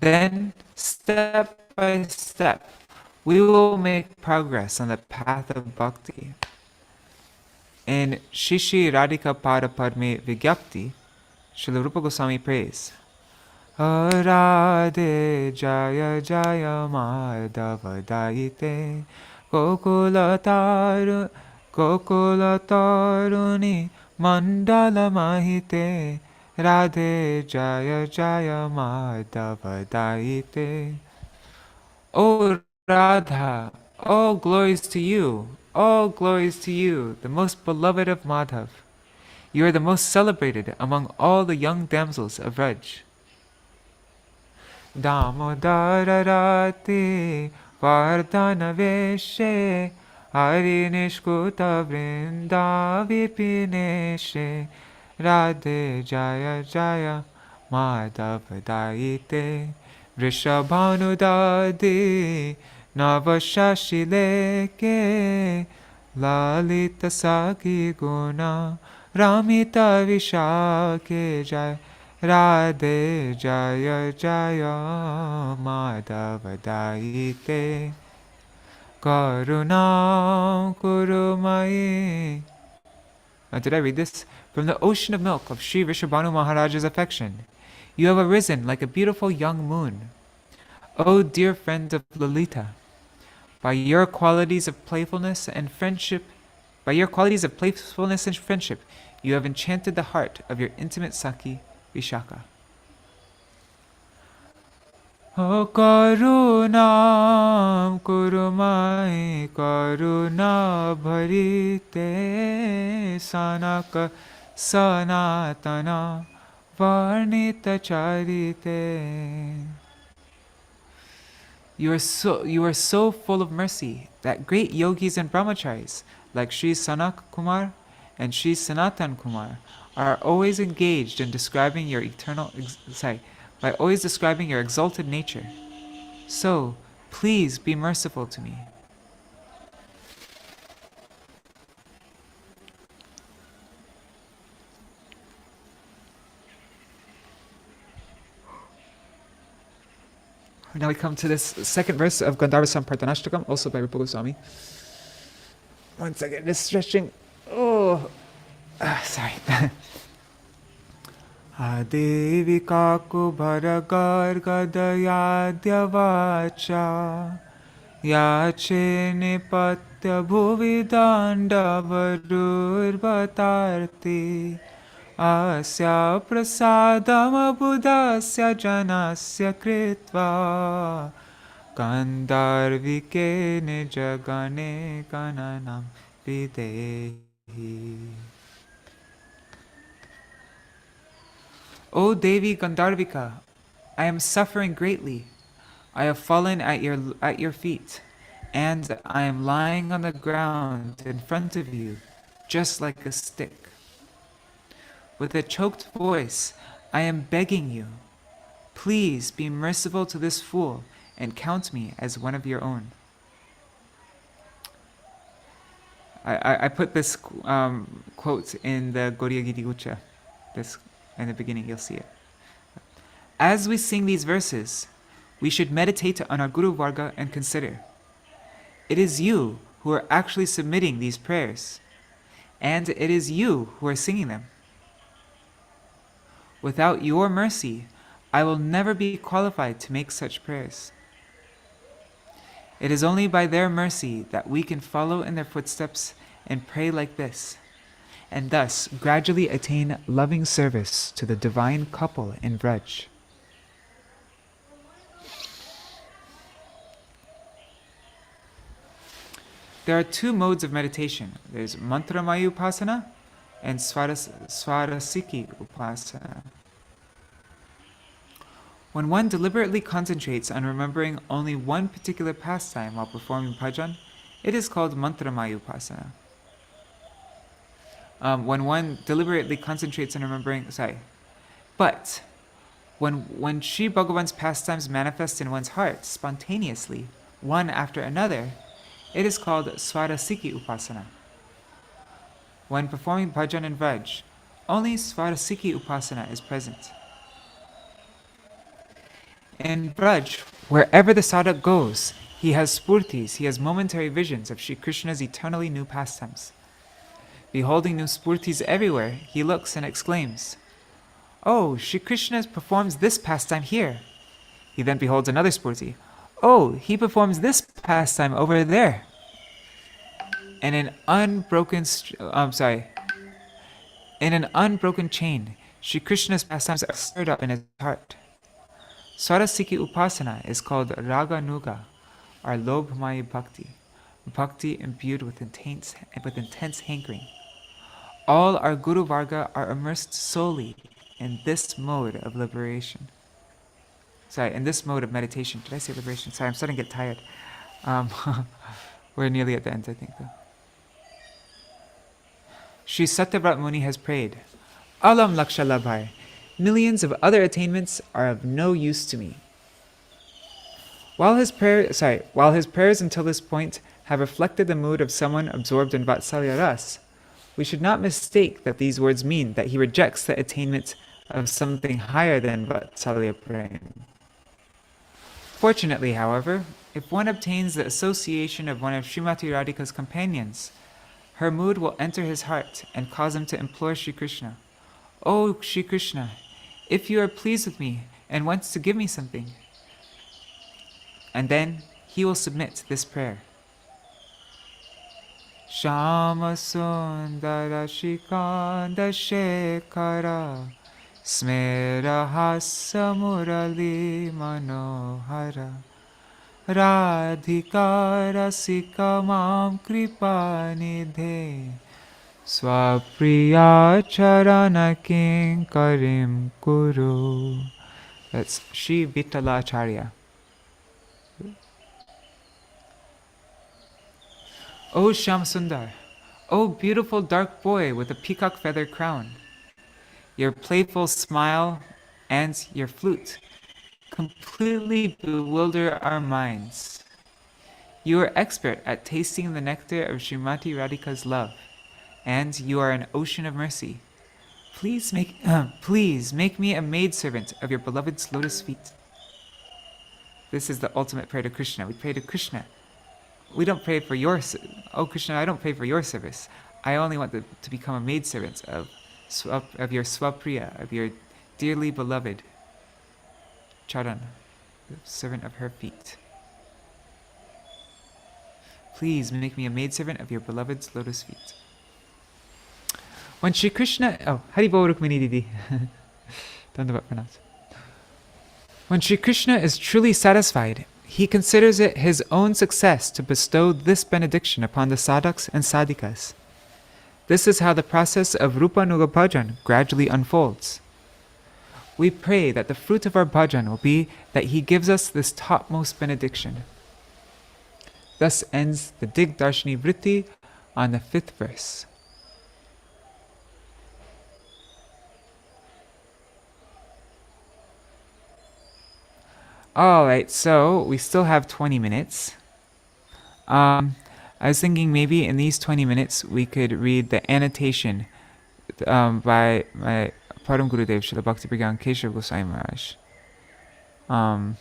Then, step by step, we will make progress on the path of bhakti. In Shishi Radhika Pada Padme Vigyapti, Srila Rupa Gosvāmī prays, Radhe Jaya Jaya Madhava Daite Kokulataruni Mandala Mahite Radhe Jaya Jaya Madhava Daite. O Radha, all glories to you, all glories to you, the most beloved of Madhav. You are the most celebrated among all the young damsels of Vraj. Damodarāṣṭakam vṛtaṁ Hari Nishkuta Vrinda Vipineshe Radhe Jaya Jaya Madhava Daite Vrishabhanudadi Navashashileke Lalita Saki Guna Ramita Vishake Jaya Radhe Jaya Jaya Madhava Daite Karunam Kurumai. Now, did I read this? From the ocean of milk of Sri Vrishabhanu Mahāraja's affection, you have arisen like a beautiful young moon. O dear friend of Lalita, by your qualities of playfulness and friendship, you have enchanted the heart of your intimate Saki, Vishaka. O Karunam Kurumai Karuna Bharite Sanaka Sanātana Varnita Charite. You are so full of mercy that great yogis and brahmacharis like Sri Sanak Kumar and Sri Sanātana Kumar are always engaged in describing your describing your exalted nature. So, please be merciful to me. Now we come to this second verse of Gandharva-sampraṭanashtakam, also by Rupa Gosvāmī. One second, just stretching. Sorry. Adevika kubharagar gadayadhyavacha yache nipatya bhuvidanda varur bhatarti asya prasadam buddhasya janasya kritva Gandharvike nijagane gananam videhi. O Devi Gandharvika, I am suffering greatly. I have fallen at your feet, and I am lying on the ground in front of you, just like a stick. With a choked voice, I am begging you, please be merciful to this fool and count me as one of your own. I put this quote in the Gaudiya Gita Gucca. This in the beginning, you'll see it. As we sing these verses, we should meditate on our Guru Varga and consider, it is you who are actually submitting these prayers, and it is you who are singing them. Without your mercy, I will never be qualified to make such prayers. It is only by their mercy that we can follow in their footsteps and pray like this, and thus gradually attain loving service to the divine couple in Vraj. There are two modes of meditation. There's mantra-maya upasana and svarasiki upasana. When one deliberately concentrates on remembering only one particular pastime while performing bhajan, it is called mantra-maya upasana. When one deliberately concentrates on remembering, but when Sri Bhagavan's pastimes manifest in one's heart spontaneously, one after another, it is called svarasiki upasana. When performing bhajan in Vraj, only svarasiki upasana is present. In Vraj, wherever the sadhak goes, he has spurtis, he has momentary visions of Sri Krishna's eternally new pastimes. Beholding new spurtis everywhere, he looks and exclaims, "Oh, Sri Krishna performs this pastime here." He then beholds another spurti. "Oh, he performs this pastime over there." In an unbroken chain, Sri Krishna's pastimes are stirred up in his heart. Svarasiki upasana is called raga nuga, or lobhmaya bhakti, bhakti imbued with intense hankering. All our Guru Varga are immersed solely in this mode of liberation. In this mode of meditation. Did I say liberation? Sorry, I'm starting to get tired. We're nearly at the end, I think, though. Śrī Satyavrata Muni has prayed, "Alam lakṣa-lābhaiḥ, millions of other attainments are of no use to me." While his prayers until this point have reflected the mood of someone absorbed in Vatsalya ras, we should not mistake that these words mean that he rejects the attainment of something higher than Vatsalya prem. Fortunately, however, if one obtains the association of one of Srimati Radhika's companions, her mood will enter his heart and cause him to implore Sri Krishna, "Oh Sri Krishna, if you are pleased with me and wants to give me something," and then he will submit this prayer. Shama sundara shikanda shekhara smera hasa murali manohara radhika rasika mam kripa nidhe swapriya charana kinkarim kuru. That's Sri Vittalacharya. O Shyam Sundar, O beautiful dark boy with a peacock feather crown, your playful smile and your flute completely bewilder our minds. You are expert at tasting the nectar of Srimati Radhika's love, and you are an ocean of mercy. Please make me a maidservant of your beloved's lotus feet. This is the ultimate prayer to Kṛṣṇa. We pray to Kṛṣṇa. We don't pray for your, "Oh Kṛṣṇa, I don't pray for your service. I only want to become a maidservant of your swapriya, of your dearly beloved charan, the servant of her feet. Please make me a maidservant of your beloved's lotus feet." When Shri Krishna, oh, Haribol Rukmini Didi. Dandavat Pranam. When Shri Krishna is truly satisfied, he considers it his own success to bestow this benediction upon the sadhaks and sadhikas. This is how the process of Rupa-nuga bhajan gradually unfolds. We pray that the fruit of our bhajan will be that he gives us this topmost benediction. Thus ends the Dig-darśinī-vṛtti on the 5th verse. Alright, so we still have 20 minutes. I was thinking maybe in these 20 minutes we could read the annotation by my Param Gurudev Śrīla Bhaktivedānta Keshav Gosvāmī Mahārāja.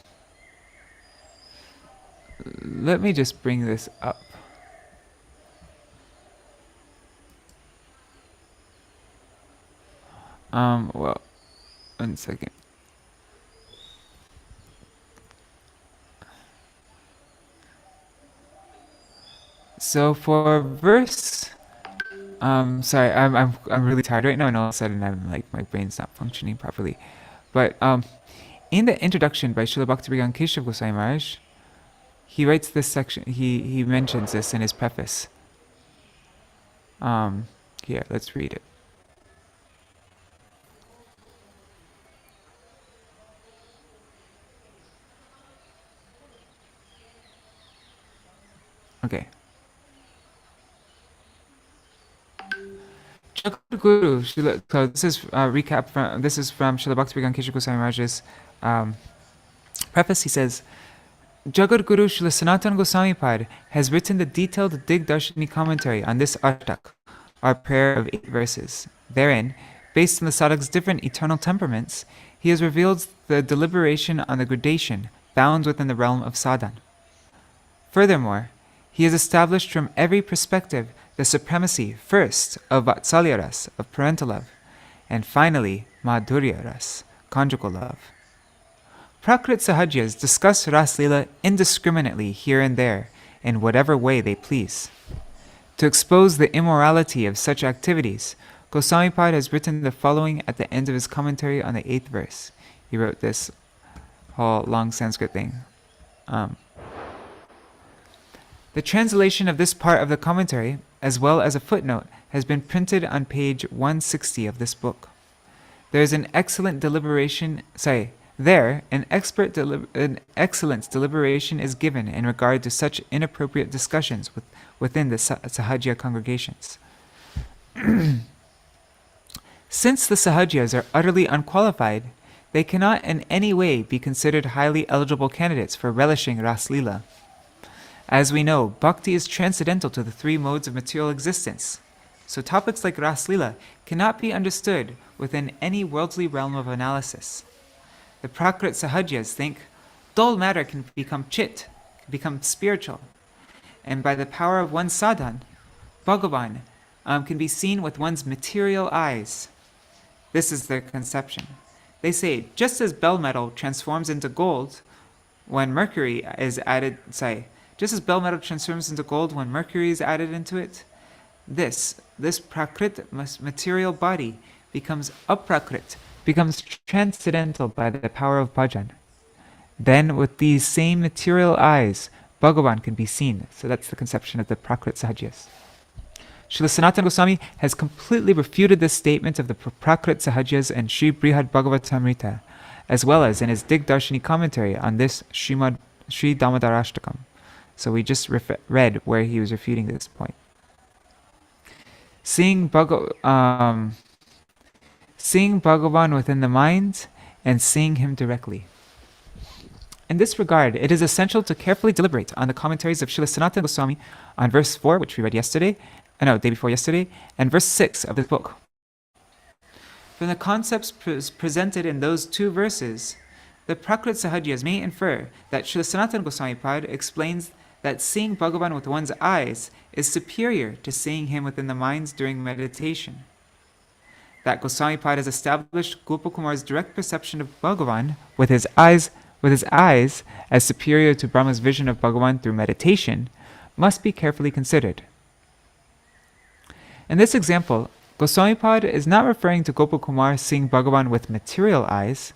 Let me just bring this up. Well, one second. So for verse, sorry, I'm really tired right now, and all of a sudden I'm like my brain's not functioning properly. But in the introduction by Śrīla Bhaktivedānta Keshav Gosvāmī Mahārāja, he writes this section. He mentions this in his preface. Here, let's read it. Okay. Guru, so this is recap from Śrīla Bhaktivedānta Keshav Gosvāmī Mahārāja's preface. He says, Jagat Guru Śrīla Sanātana Goswami Pad has written the detailed Dig-darśinī commentary on this Ashtak, our prayer of 8 verses. Therein, based on the sadhak's different eternal temperaments, he has revealed the deliberation on the gradation bound within the realm of sadhan. Furthermore, he has established from every perspective the supremacy, first, of vatsalya ras, of parental love, and finally, madhurya ras, conjugal love. Prakrit Sahajyas discuss Raslila indiscriminately here and there, in whatever way they please. To expose the immorality of such activities, Goswami Pad has written the following at the end of his commentary on the 8th verse. He wrote this whole long Sanskrit thing. The translation of this part of the commentary, as well as a footnote, has been printed on page 160 of this book. There is an excellent deliberation, an excellent deliberation is given in regard to such inappropriate discussions within the Sahajya congregations. Since the Sahajyas are utterly unqualified, they cannot in any way be considered highly eligible candidates for relishing Raslila. As we know, bhakti is transcendental to the 3 modes of material existence, so topics like Raslila cannot be understood within any worldly realm of analysis. The Prakrit Sahajyas think dull matter can become chit, can become spiritual, and by the power of one's sadhan, Bhagavan can be seen with one's material eyes. This is their conception. They say, just as bell metal transforms into gold when mercury is added, just as bell metal transforms into gold when mercury is added into it, this prakrit material body becomes aprakrit, becomes transcendental by the power of bhajan. Then with these same material eyes, Bhagavan can be seen. So that's the conception of the Prakrit Sahajyas. Śrīla Sanātana Goswami has completely refuted this statement of the Prakrit Sahajyas in Śrī Bhagavatamrita, as well as in his Dig-darśinī commentary on this Śrī Dāmodarāṣṭakam. So we just read where he was refuting this point. Seeing Bhagavan within the mind and seeing him directly. In this regard, it is essential to carefully deliberate on the commentaries of Śrīla Sanātana Goswami on verse 4, which we read day before yesterday, and verse 6 of this book. From the concepts presented in those 2 verses, the Prakrit Sahajyas may infer that Śrīla Sanātana Goswami Pad explains that seeing Bhagavan with one's eyes is superior to seeing him within the minds during meditation. That Goswami Pad has established Gopakumar's direct perception of Bhagavan with his eyes as superior to Brahma's vision of Bhagavan through meditation must be carefully considered. In this example, Goswāmī is not referring to Gopakumar seeing Bhagavan with material eyes.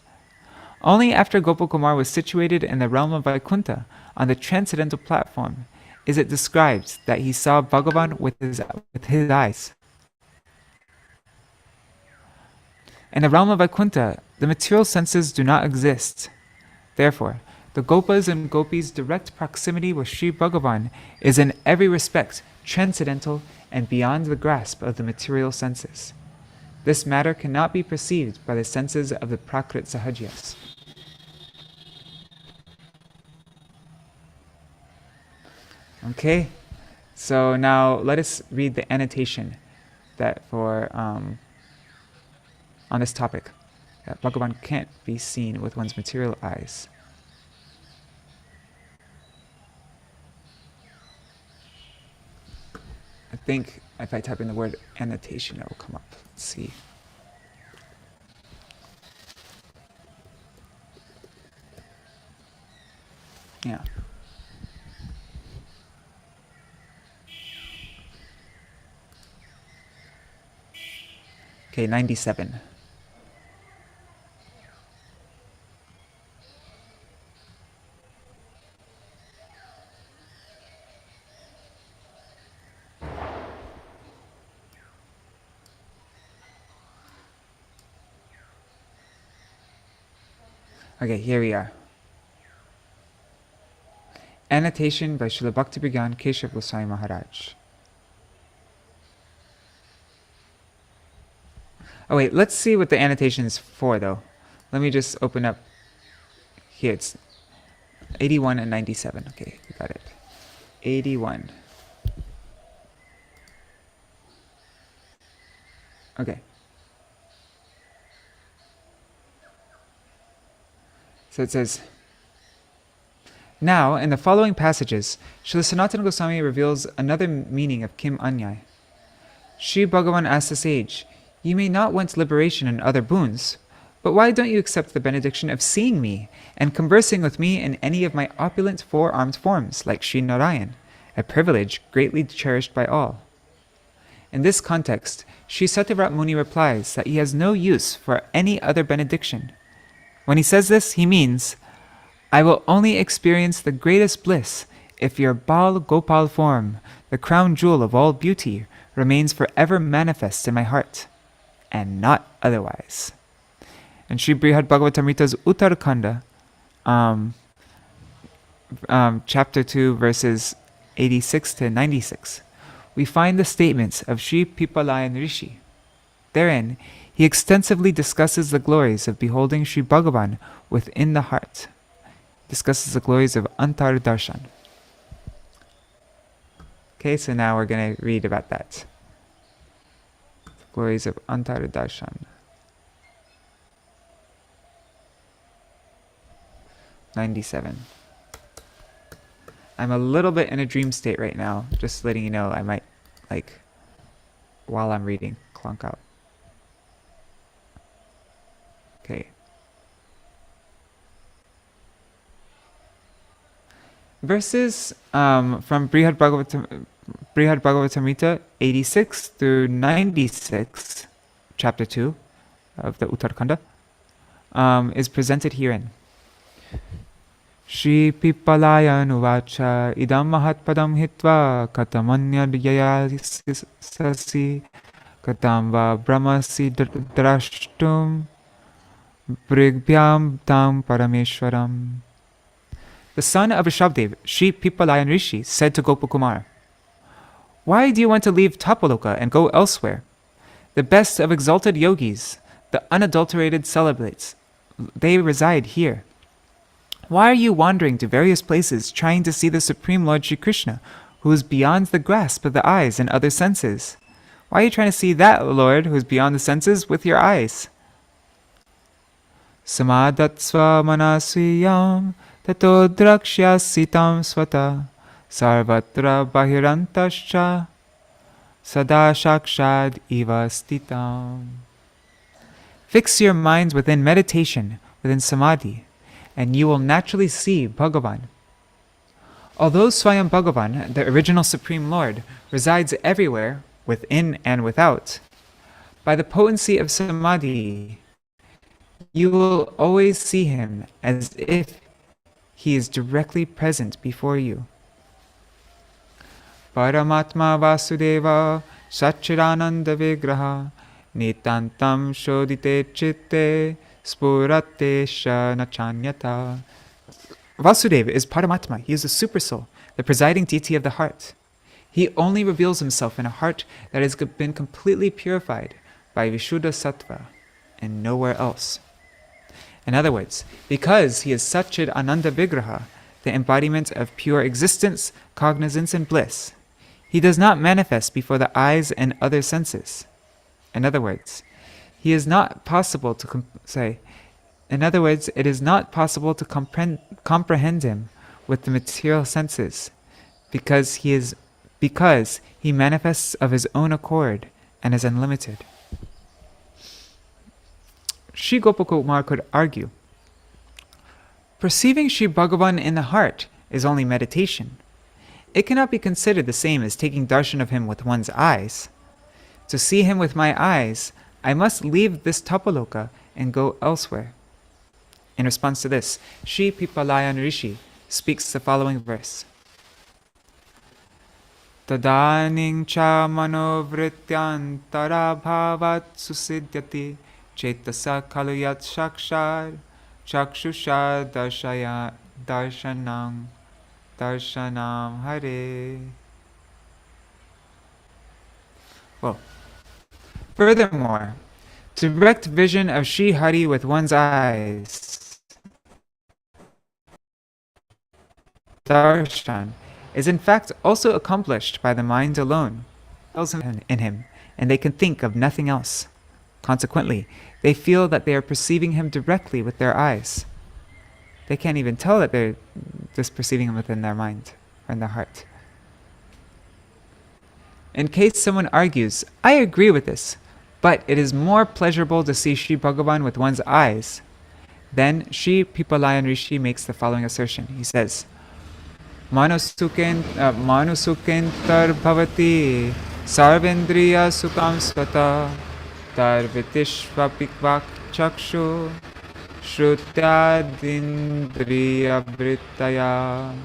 Only after Gopakumar was situated in the realm of Vaikuntha on the transcendental platform is it described that he saw Bhagavan with his eyes. In the realm of Vaikuntha, the material senses do not exist. Therefore, the Gopas and Gopis' direct proximity with Śrī Bhagavan is in every respect transcendental and beyond the grasp of the material senses. This matter cannot be perceived by the senses of the Prakrit Sahajas. Okay, so now let us read the annotation that for on this topic, that Bhagavan can't be seen with one's material eyes. I think if I type in the word annotation, it will come up. Let's see. Yeah. Okay, 97. Okay, here we are. Annotation by Śrīla Bhaktivedānta Keshav Gosvāmī Mahārāja. Oh wait, let's see what the annotation is for though. Let me just open up here. It's 81 and 97. Okay, we got it. 81. Okay. So it says, now, in the following passages, Śrīla Sanātana Gosvāmī reveals another meaning of Kim Anyai. Śrī Bhagavan asked the sage, "You may not want liberation and other boons, but why don't you accept the benediction of seeing me and conversing with me in any of my opulent four-armed forms, like Śrī Nārāyaṇa, a privilege greatly cherished by all?" In this context, Śrī Satyavrata Muni replies that he has no use for any other benediction. When he says this, he means, "I will only experience the greatest bliss if your Bal Gopal form, the crown jewel of all beauty, remains forever manifest in my heart, and not otherwise." In Śrī Bhagavatamrita's Uttarakhanda, chapter 2, verses 86 to 96, we find the statements of Śrī Pipalayan Rishi. Therein, he extensively discusses the glories of beholding Śrī Bhagavan within the heart. Discusses the glories of antar-darshan. Okay, so now we're going to read about that. The glories of antar-darshan. 97. I'm a little bit in a dream state right now. Just letting you know, I might, while I'm reading, clunk out. Okay. Verses from Brihad Bhagavatamrita 86 through 96, chapter 2 of the Uttarakhanda, is presented herein. Śrī Pipalayan uvacha idaṁ mahatpadam hitva katamanyadhyayasasi katam va brahmasi drashtum brigbyam parameshwaram. The son of Rishabdev, Śrī Pipalayan Rishi, said to Gopakumar, "Why do you want to leave Tapaloka and go elsewhere? The best of exalted yogis, the unadulterated celibates, they reside here. Why are you wandering to various places trying to see the Supreme Lord Shri Kṛṣṇa, who is beyond the grasp of the eyes and other senses? Why are you trying to see that Lord who is beyond the senses with your eyes? Samadatsva manasviyam tato drakshyasitam svata sarvatra bahirantascha sada shakshad iva stitam." Fix your minds within meditation, within samadhi, and you will naturally see Bhagavan. Although Swayam Bhagavan, the original Supreme Lord, resides everywhere, within and without, By the potency of samadhi, you will always see him as if he is directly present before you. Paramatma Vasudeva Satchidananda Vigraha Nitantam Shodite Chitte Spurate Nachanyata. Vasudeva is Paramatma. He is the super soul, the presiding deity of the heart. He only reveals himself in a heart that has been completely purified by Vishuddha Sattva and nowhere else. In other words, because he is Satchid Ananda Vigraha, the embodiment of pure existence, cognizance, and bliss, he does not manifest before the eyes and other senses. In other words, it is not possible to comprehend him with the material senses, because he manifests of his own accord and is unlimited. Sri Gopakumar could argue, perceiving Sri Bhagavan in the heart is only meditation. It cannot be considered the same as taking darshan of him with one's eyes. To see him with my eyes, I must leave this tapaloka and go elsewhere. In response to this, Sri Pipalayan Rishi speaks the following verse. Tadaning cha mano vṛttyantara bhavat susiddhyati cetasa kaluyat shakshar chakshusha darshanam hare. Well, furthermore, direct vision of Sri Hari with one's eyes, darshan, is in fact also accomplished by the mind alone, in him, and they can think of nothing else. Consequently, they feel that they are perceiving him directly with their eyes. They can't even tell that they're just perceiving him within their mind or in their heart. In case someone argues, I agree with this, but it is more pleasurable to see Sri Bhagavan with one's eyes, then Sri Pipalayan Rishi makes the following assertion. He says, Manusukentar bhavati sarvendriya sukam svata tarvitishvapikvak chakshu shrutyadindriya vrittaya.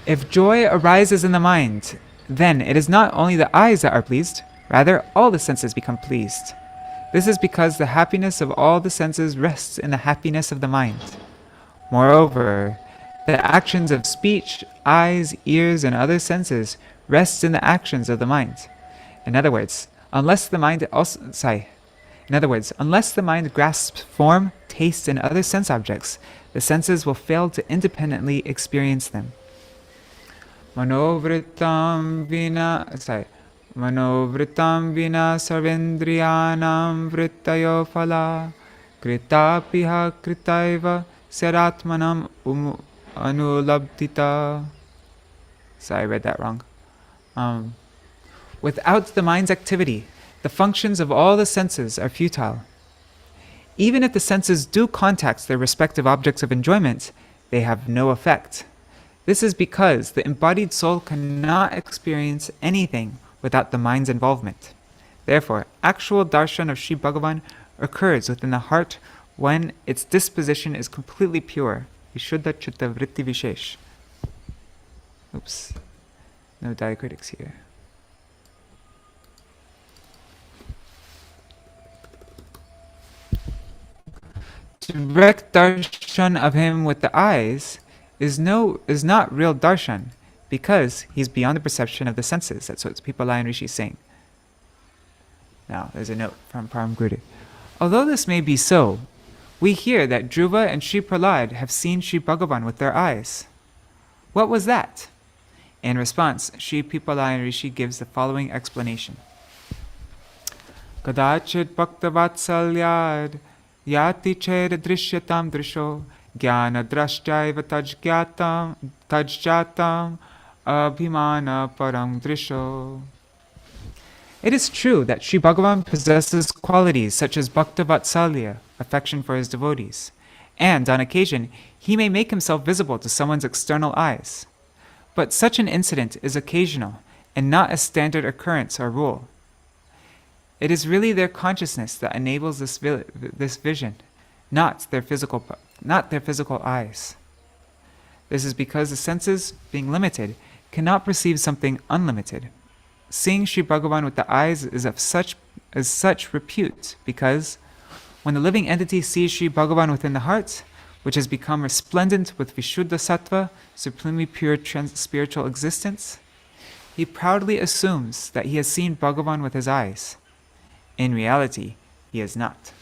If joy arises in the mind, then it is not only the eyes that are pleased, rather all the senses become pleased. This is because the happiness of all the senses rests in the happiness of the mind. Moreover, the actions of speech, eyes, ears, and other senses rest in the actions of the mind. In other words, unless the mind grasps form, taste, and other sense objects, the senses will fail to independently experience them. Manovritam vina sarvendriyanam vrittayo phala kritapiha kritaiva saratmanam anulabdita. Sorry, I read that wrong. Without the mind's activity, the functions of all the senses are futile. Even if the senses do contact their respective objects of enjoyment, they have no effect. This is because the embodied soul cannot experience anything without the mind's involvement. Therefore, actual darshan of Sri Bhagavan occurs within the heart when its disposition is completely pure. Vishuddha chitta vritti vishesh. Oops, no diacritics here. Direct darshan of him with the eyes is not real darshan, because he's beyond the perception of the senses. That's what Pipalayan Rishi is saying. Now, there's a note from Param Guru. Although this may be so, we hear that Dhruva and Sri Prahlad have seen Sri Bhagavan with their eyes. What was that? In response, Sri Pipalayan Rishi gives the following explanation. Kadachit bhaktavatsalyad yati ched drishyatam drisho jnana drashtaiva tajjatam abhimana param drisho. It is true that Sri Bhagavan possesses qualities such as bhakta-vatsalya, affection for his devotees, and on occasion he may make himself visible to someone's external eyes. But such an incident is occasional and not a standard occurrence or rule. It is really their consciousness that enables this vision, not their physical eyes. This is because the senses, being limited, cannot perceive something unlimited. Seeing Śrī Bhagavan with the eyes is of such repute, because when the living entity sees Śrī Bhagavan within the heart, which has become resplendent with Vishuddha Sattva, supremely pure spiritual existence, he proudly assumes that he has seen Bhagavan with his eyes. In reality, he has not.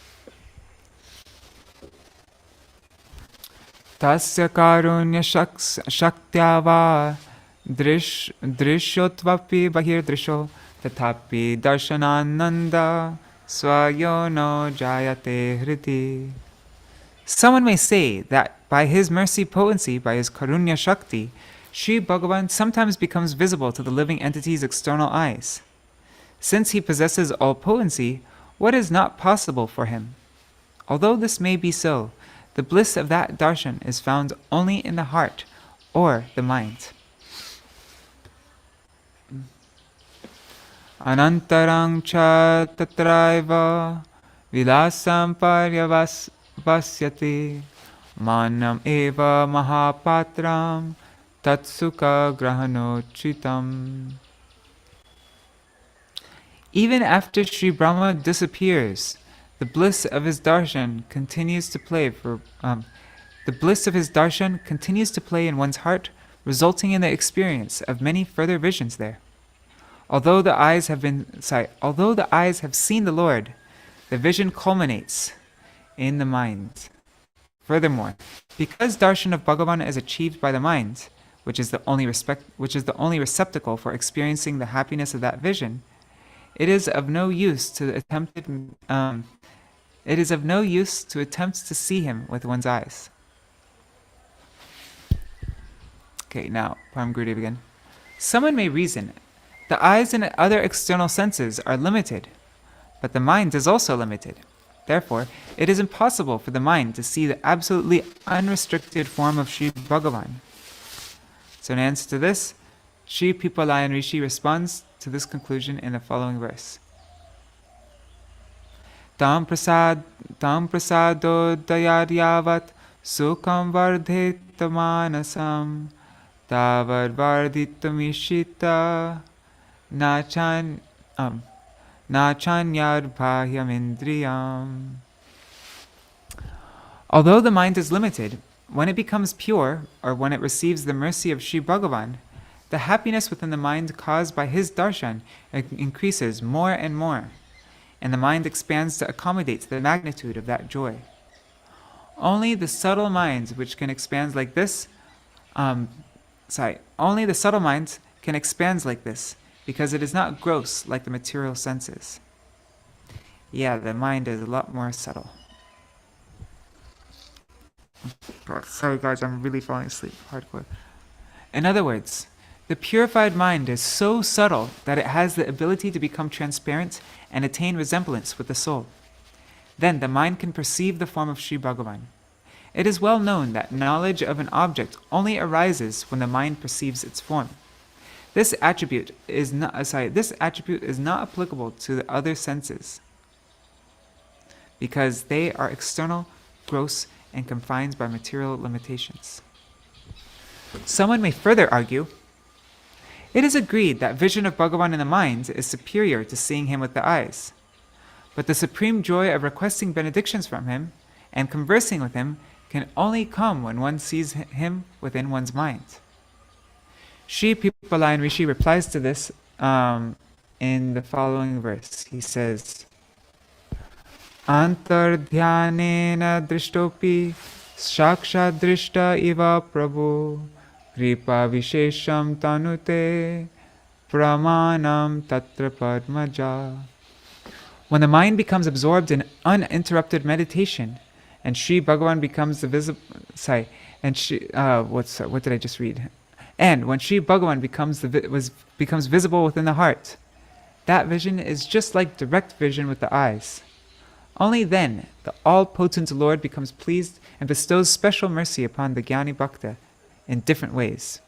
Tasya karunya shaktya va drishyotvapi bahir drisho tatapi darshanananda swayono jayate hriti. Someone may say that by his mercy potency, by his karunya shakti, Śrī Bhagavan sometimes becomes visible to the living entity's external eyes. Since he possesses all potency, what is not possible for him? Although this may be so, the bliss of that darshan is found only in the heart or the mind. Anantarang cha tatraiva vilasam paryavasyati manam eva mahapatram tatsukha grahanochitam. Even after Sri Brahma disappears, the bliss of his darshan continues to play in one's heart, resulting in the experience of many further visions there. Although the eyes have seen the Lord, the vision culminates in the mind. Furthermore, because darshan of Bhagavan is achieved by the mind, which is the only receptacle for experiencing the happiness of that vision, it is of no use to attempt to see him with one's eyes. Okay, now Param Gurudev again. Someone may reason, the eyes and other external senses are limited, but the mind is also limited. Therefore, it is impossible for the mind to see the absolutely unrestricted form of Śrī Bhagavan. So in answer to this, Śrī Pipalayan Rishi responds to this conclusion in the following verse. Tam prasado dayadyavat sukham vardhetamanasam tavad vardhitamishita nachanyarbhahyamindriyam. Although the mind is limited, when it becomes pure, or when it receives the mercy of Śrī Bhagavan, the happiness within the mind caused by his darshan increases more and more, and the mind expands to accommodate the magnitude of that joy. Only the subtle mind which can expand like this, only the subtle mind can expand like this, because it is not gross like the material senses. Yeah, the mind is a lot more subtle. God, sorry guys, I'm really falling asleep hardcore. In other words, the purified mind is so subtle that it has the ability to become transparent and attain resemblance with the soul. Then the mind can perceive the form of Śrī Bhagavan. It is well known that knowledge of an object only arises when the mind perceives its form. This attribute is not applicable to the other senses, because they are external, gross, and confined by material limitations. Someone may further argue, it is agreed that vision of Bhagavan in the mind is superior to seeing him with the eyes, but the supreme joy of requesting benedictions from him and conversing with him can only come when one sees him within one's mind. Śrī Pipalayan Rishi replies to this in the following verse. He says, Antardhyanena drishtopi shaksha drishta iva prabhu kripa vishesham tanute pramanam tatra padmaja. When the mind becomes absorbed in uninterrupted meditation, and Śrī Bhagavan becomes the visible, what did I just read? And when Śrī Bhagavan becomes visible within the heart, that vision is just like direct vision with the eyes. Only then the all-potent Lord becomes pleased and bestows special mercy upon the Jnani Bhakta in different ways,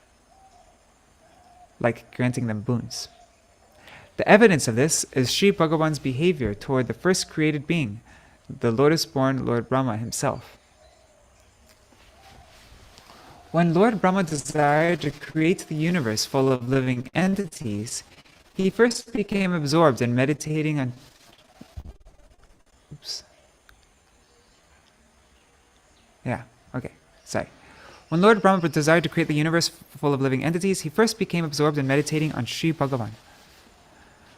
like granting them boons. The evidence of this is Sri Bhagavan's behavior toward the first created being, the lotus-born Lord Brahma himself. When Lord Brahma desired to create the universe full of living entities, he first became absorbed in meditating on... Oops. Yeah, okay, sorry. When Lord Brahma desired to create the universe full of living entities, he first became absorbed in meditating on Śrī Bhagavan.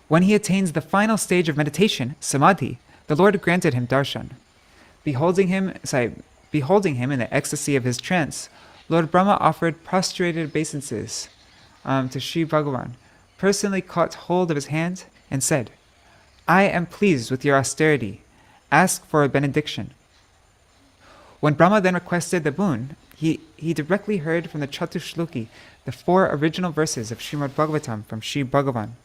When he attains the final stage of meditation, samadhi, the Lord granted him darshan. Beholding him in the ecstasy of his trance, Lord Brahma offered prostrated obeisances to Śrī Bhagavan, personally caught hold of his hand, and said, "I am pleased with your austerity. Ask for a benediction." When Brahma then requested the boon, he directly heard from the Chatushloki the 4 original verses of Śrīmad Bhagavatam from Śrī Bhagavan.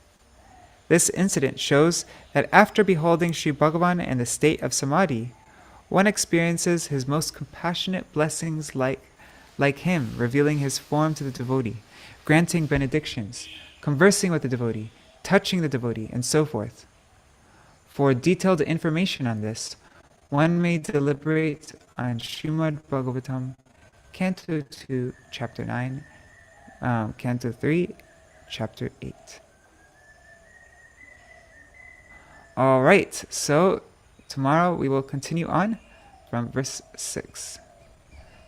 This incident shows that after beholding Śrī Bhagavan in the state of samadhi, one experiences his most compassionate blessings like him, revealing his form to the devotee, granting benedictions, conversing with the devotee, touching the devotee, and so forth. For detailed information on this, one may deliberate on Śrīmad Bhagavatam, Canto 2, Chapter 9, Canto 3, Chapter 8. All right, so tomorrow we will continue on from verse 6.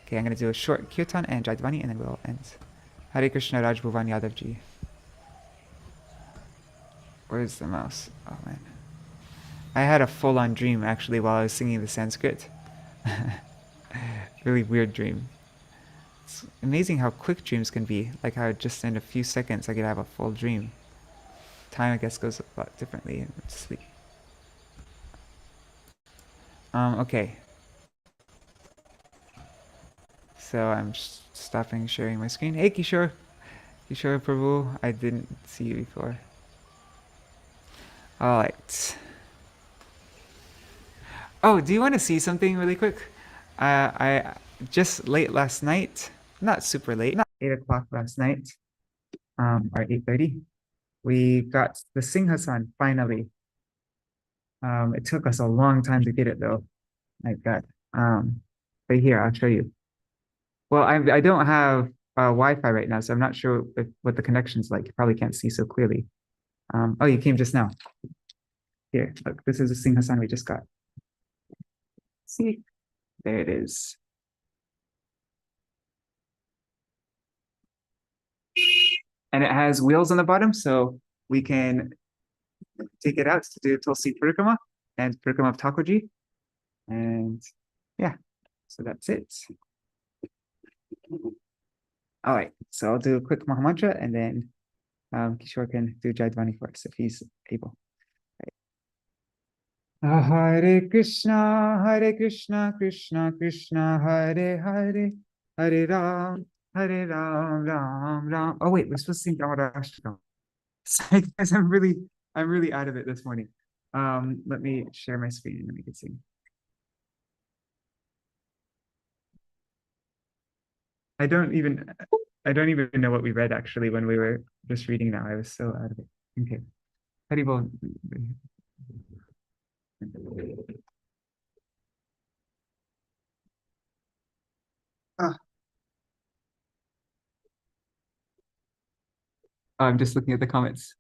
Okay, I'm going to do a short kirtan and Jaidvani, and then we'll end. Hare Krishna Raj Bhuvan Yadav Ji. Where's the mouse? Oh man. I had a full-on dream actually while I was singing the Sanskrit. Really weird dream. It's amazing how quick dreams can be, like how just in a few seconds I could have a full dream. Time, I guess, goes a lot differently in sleep. Okay. So I'm stopping sharing my screen. Hey Kishore! Kishore Prabhu, I didn't see you before. Alright. Oh, do you want to see something really quick? I just late last night, not super late, not 8 o'clock last night, or 8:30, we got the Singhasan finally. It took us a long time to get it though. My God. But here, I'll show you. Well, I don't have Wi-Fi right now, so I'm not sure what the connection's like. You probably can't see so clearly. Oh, you came just now. Here, look, this is the Singhasan we just got. See? There it is. And it has wheels on the bottom, so we can take it out to do Tulsi Parikrama and Parikrama of Thakurji. And yeah, so that's it. All right, so I'll do a quick Mahamantra, and then Kishore can do Jaidvani for us if he's able. Hare Krishna, Krishna Krishna, Hare Hare, Hare Ram, Ram Ram. Oh wait, we're supposed to sing Dāmodarāṣṭakam. Sorry guys, I'm really out of it this morning. Let me share my screen and then we can sing. I don't even know what we read actually when we were just reading now. I was so out of it. Okay. Haribol. I'm just looking at the comments.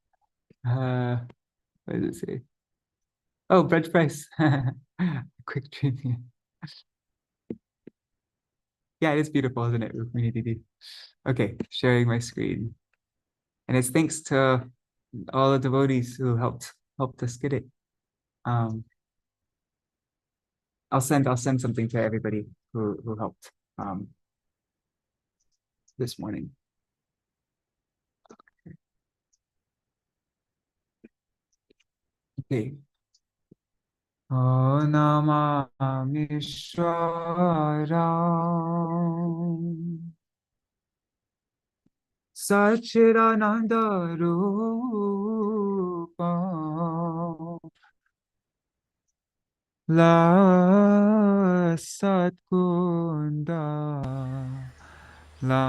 What does it say? Oh, bread price. Quick dream here. Yeah, it is beautiful, isn't it? Okay, sharing my screen. And it's thanks to all the devotees who helped us get it. I'll send something to everybody who helped this morning. Okay. O Namami Shwaram Satchidananda Rupa La Satkunda La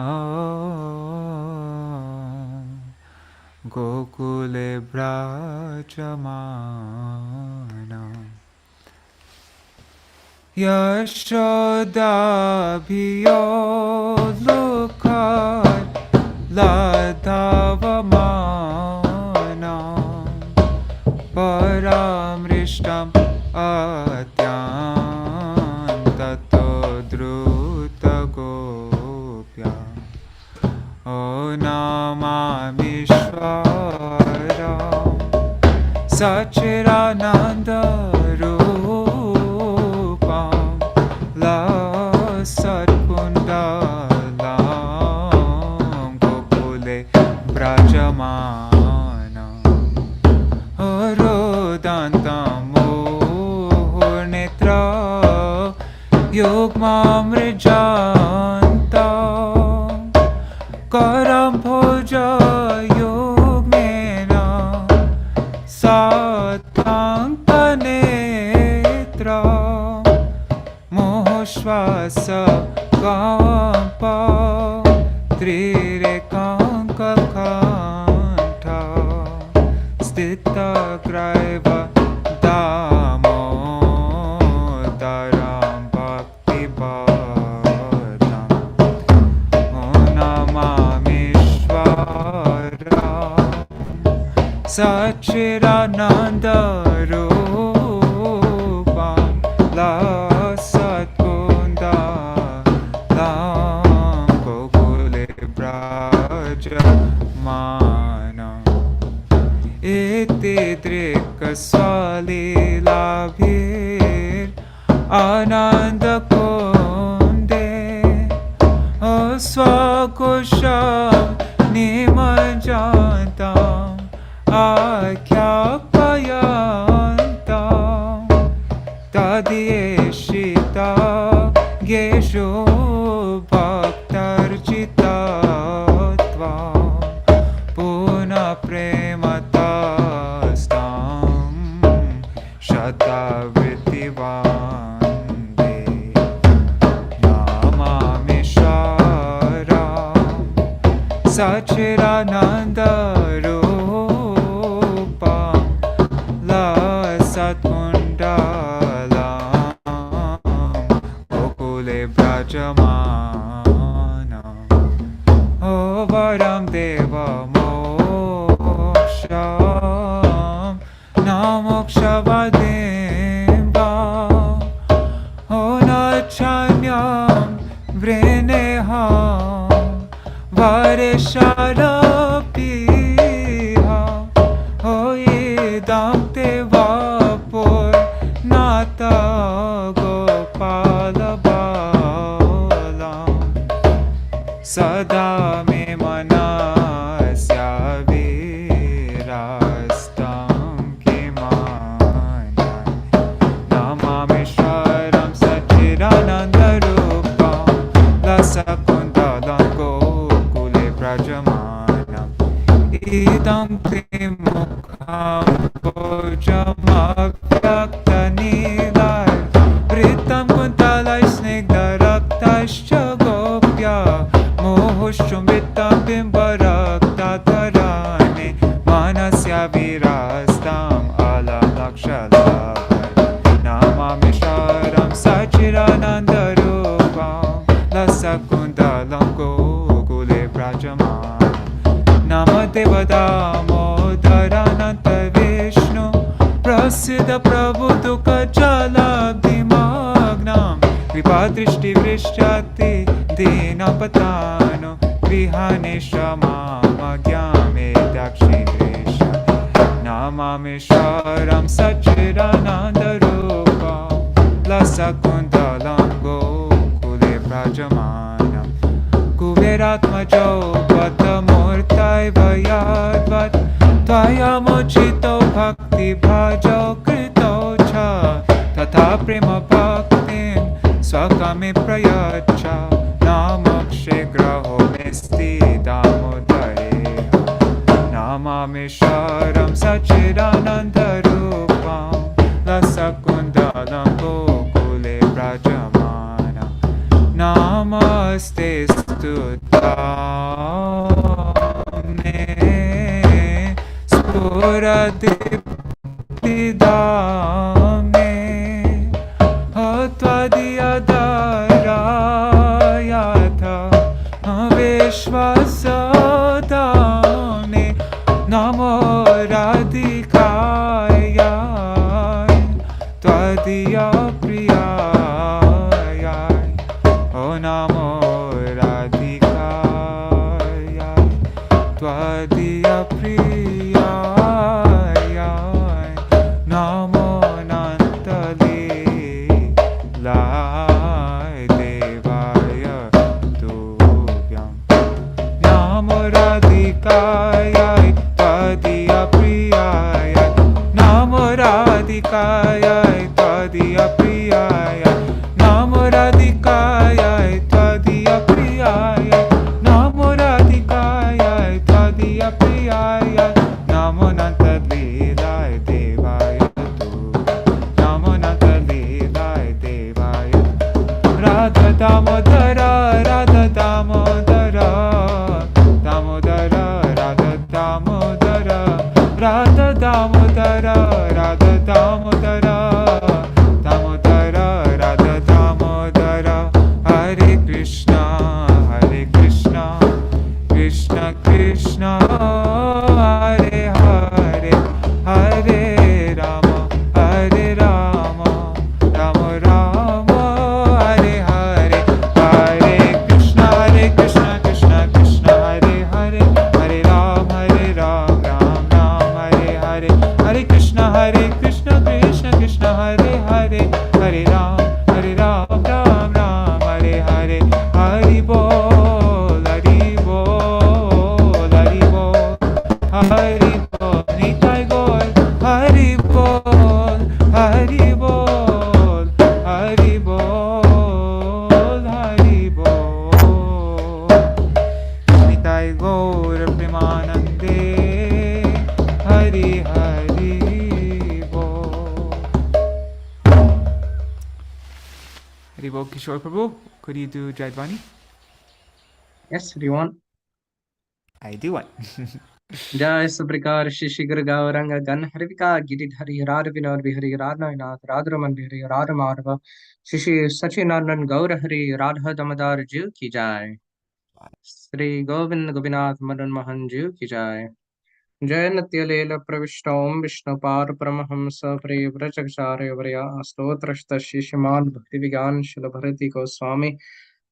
gokule brajamana. Yaśodā bhiyolukar ladhavamanam paramrishtam atyantato druta gopyā. O namami Śvaram Sachirananda Rupam Lasat-kuntalaiḥ Gokule Brajamanam Arodantam Muhurnetra Yugmamrijantam Kumbitaṁ yugmena satankanetra muhuśvasa kampa trirekankakanṭha sthitāgraiva Dāmodarāṣṭakam Bhaktivedānta. Sachirananda Rupam Lasat-kuntalaiḥ Gokule Brajamanam Iti Dig-darśinī-ṭīkā Ananda kunde Asvakusham nimajantam avyakta-nīlair tadyeshita gesho bhaktarchitattva puna prematastam Satyavrata vande namami Śvaram Sachirananda Rupam Lasat-kuntalaiḥ Gokule Brajamanam. O Varam Deva Moksham Namokshavadimba O Nachanyam Vrineham Varesharabhiha O idaṁ te vapurnata gopalabalam sada me manasya virastam kimanam namami Śvaram Sachirananda Rupam Lasat-kuntalaiḥ Gokule Brajamanam idaṁ te mukhāmbhojam avyakta-nīlair vṛtaṁ kuntalaiḥ snigdha-raktaiś gopyā muhuś cumbitaṁ bimba-raktādharaṁ manasya virastam ala lakṣa-lābhaiḥ namami Śvaram Sachirananda Rupam Lasat-kuntalaiḥ Gokule Brajamanam. Namate Vedavyāsa Vishnu Prasiddha Prabhutuka Jalabdimagnam Vipadrishti Vrishchati Dinapatano Vihaneshamamagyame Dakshidresha. Namami Śvaram Sachirananda Rupam Lasat-kuntalaiḥ Gokule Brajamanam. Kuberatmajo Vatamurtaivayadvat Tvayamochito Bhakti Bhajo Krito Cha Tatha Prema Bhaktim Swakami Prayacha Namakshe Graho Mesti Damodarāṣṭakam. Namami Śvaram Sachirananda Rupam Lasat-kuntalaiḥ Gokule Brajamanam. Namaste Stutame Dame Tvaipāyana Vishvasadane Namo Radhikaya Tvadiya Priyaya O Namo Radhikaya Tvadiya Priyaya Namo Kuntalaiḥ Devaya Tubhyam Namo Radhikaya Tvadiya Priyaya Namo Radhikaya Tvadiya Priyaya Namo Radhikaya Tvadiya Priyaya Namo Radhikaya Tvadiya Priyaya Namo Kuntalaiḥ Devaya Namo Kuntalaiḥ Devaya Radha Damodara Radha Damodara Damodara Radha Damodara Radha Damodara Radha Damodara Damodara Radha Damodara Hare Krishna Krishna Krishna Hare Hare Hare Rama Rama Rama Hare Hare Hare Krishna Krishna Krishna Hare Hare Hare Ram Ram Hare Hare Hare Krishna Krishna Krishna Hare Hare Hare Ram Ram Hare Hare Hari Bol Hari Bol Hari Bol Hari Bol Nitai Gaur Hari Bol Hari Bol Hari Bol Hari Bol Nitai Gaur Premanande Hari Hari Bol. Hari Bol. Kishore Prabhu, could you do Jaidvani? Yes, do you want? I do want. Jai Suprikar Shishi Guru Gauranga Gan Harivika Gidit Hari Radha Vinod Bihari Radhanainath Radharaman Bihari Radha Madhava Shishi Sachinarandan Gaur Hari Radha Damodar Jiu Ki Jai Sri Govind Gopinath Madan Mohan Jiu Ki Jai Jai Natya Leela Pravishtam Vishnu Par Paramahamsa Pri Vrachakshare Varya Astotrashta Shishimad Bhaktivedānta Śrīla Bharati Gosvāmī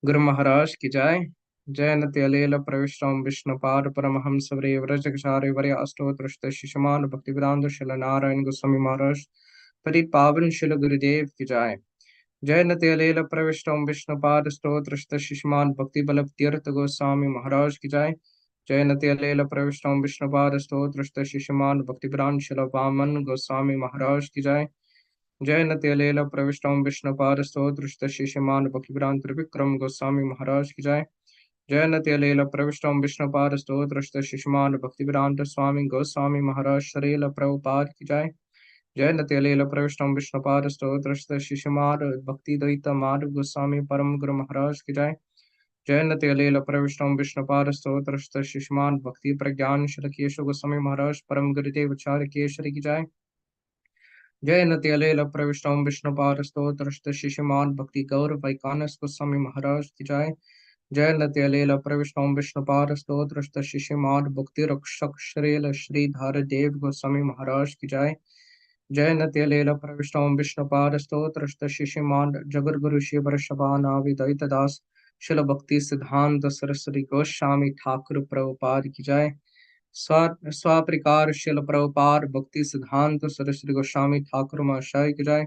Guru Mahārāja Ki Jai जय नत्यलेल प्रविष्टं विष्णुपाद परमहंस वरे व्रजकचार्य वर्य अष्टोत्तरशत शिष्यमान भक्तिवेदांत शिल नारायण गोस्वामी महाराज पति पावन शिल गुरुदेव की जय जय नत्यलेल प्रविष्टं विष्णुपाद स्तोत्रशत शिष्यमान भक्ति बल तीर्थ गोस्वामी महाराज की जय जय नत्यलेल प्रविष्टं विष्णुपाद स्तोत्रशत शिष्यमान भक्तिवेदांत शिल वामन गोस्वामी महाराज की जय जय नत्यलेल प्रविष्टं विष्णुपाद स्तोत्रशत शिष्यमान भक्तिवेदांत त्रिविक्रम गोस्वामी महाराज की जय जय नत्यलेल प्रविष्टं विष्णुपाद स्तोत्रशत शिष्यमान भक्तिवेदांत स्वामी गोस्वामी महाराज श्रील प्रभुपाद की जय जय नत्यलेल प्रविष्टं विष्णुपाद स्तोत्रशत शिष्यमान भक्तिद्वैता माधव गोस्वामी परम गुरु महाराज की जय जय नत्यलेल प्रविष्टं विष्णुपाद स्तोत्रशत शिष्यमान भक्ति प्रज्ञान श्री केशव गोस्वामी महाराज परम गुरुदेव आचार्य केशरी की जय जय नत्यलेल प्रविष्टं विष्णुपाद स्तोत्रशत शिष्यमान भक्ति गौर वैकानस गोस्वामी महाराज की जय जय नत्यलेल प्रविष्टं विष्णुपाद स्तोत्रशत शिष्यमान भक्ति रक्षक श्रील श्रीधर देव गोस्वामी महाराज की जय जय नत्यलेल प्रविष्टं विष्णुपाद स्तोत्रशत शिष्यमान जगद्गुरु शिव वृषभानाविदयित दास शिल भक्ति सिद्धांत सरस्वती गोस्वामी ठाकुर प्रभुपाद की जय स्वाप्रकार शिल प्रभुपाद भक्ति सिद्धांत सरस्वती गोस्वामी ठाकुर महाशय की जय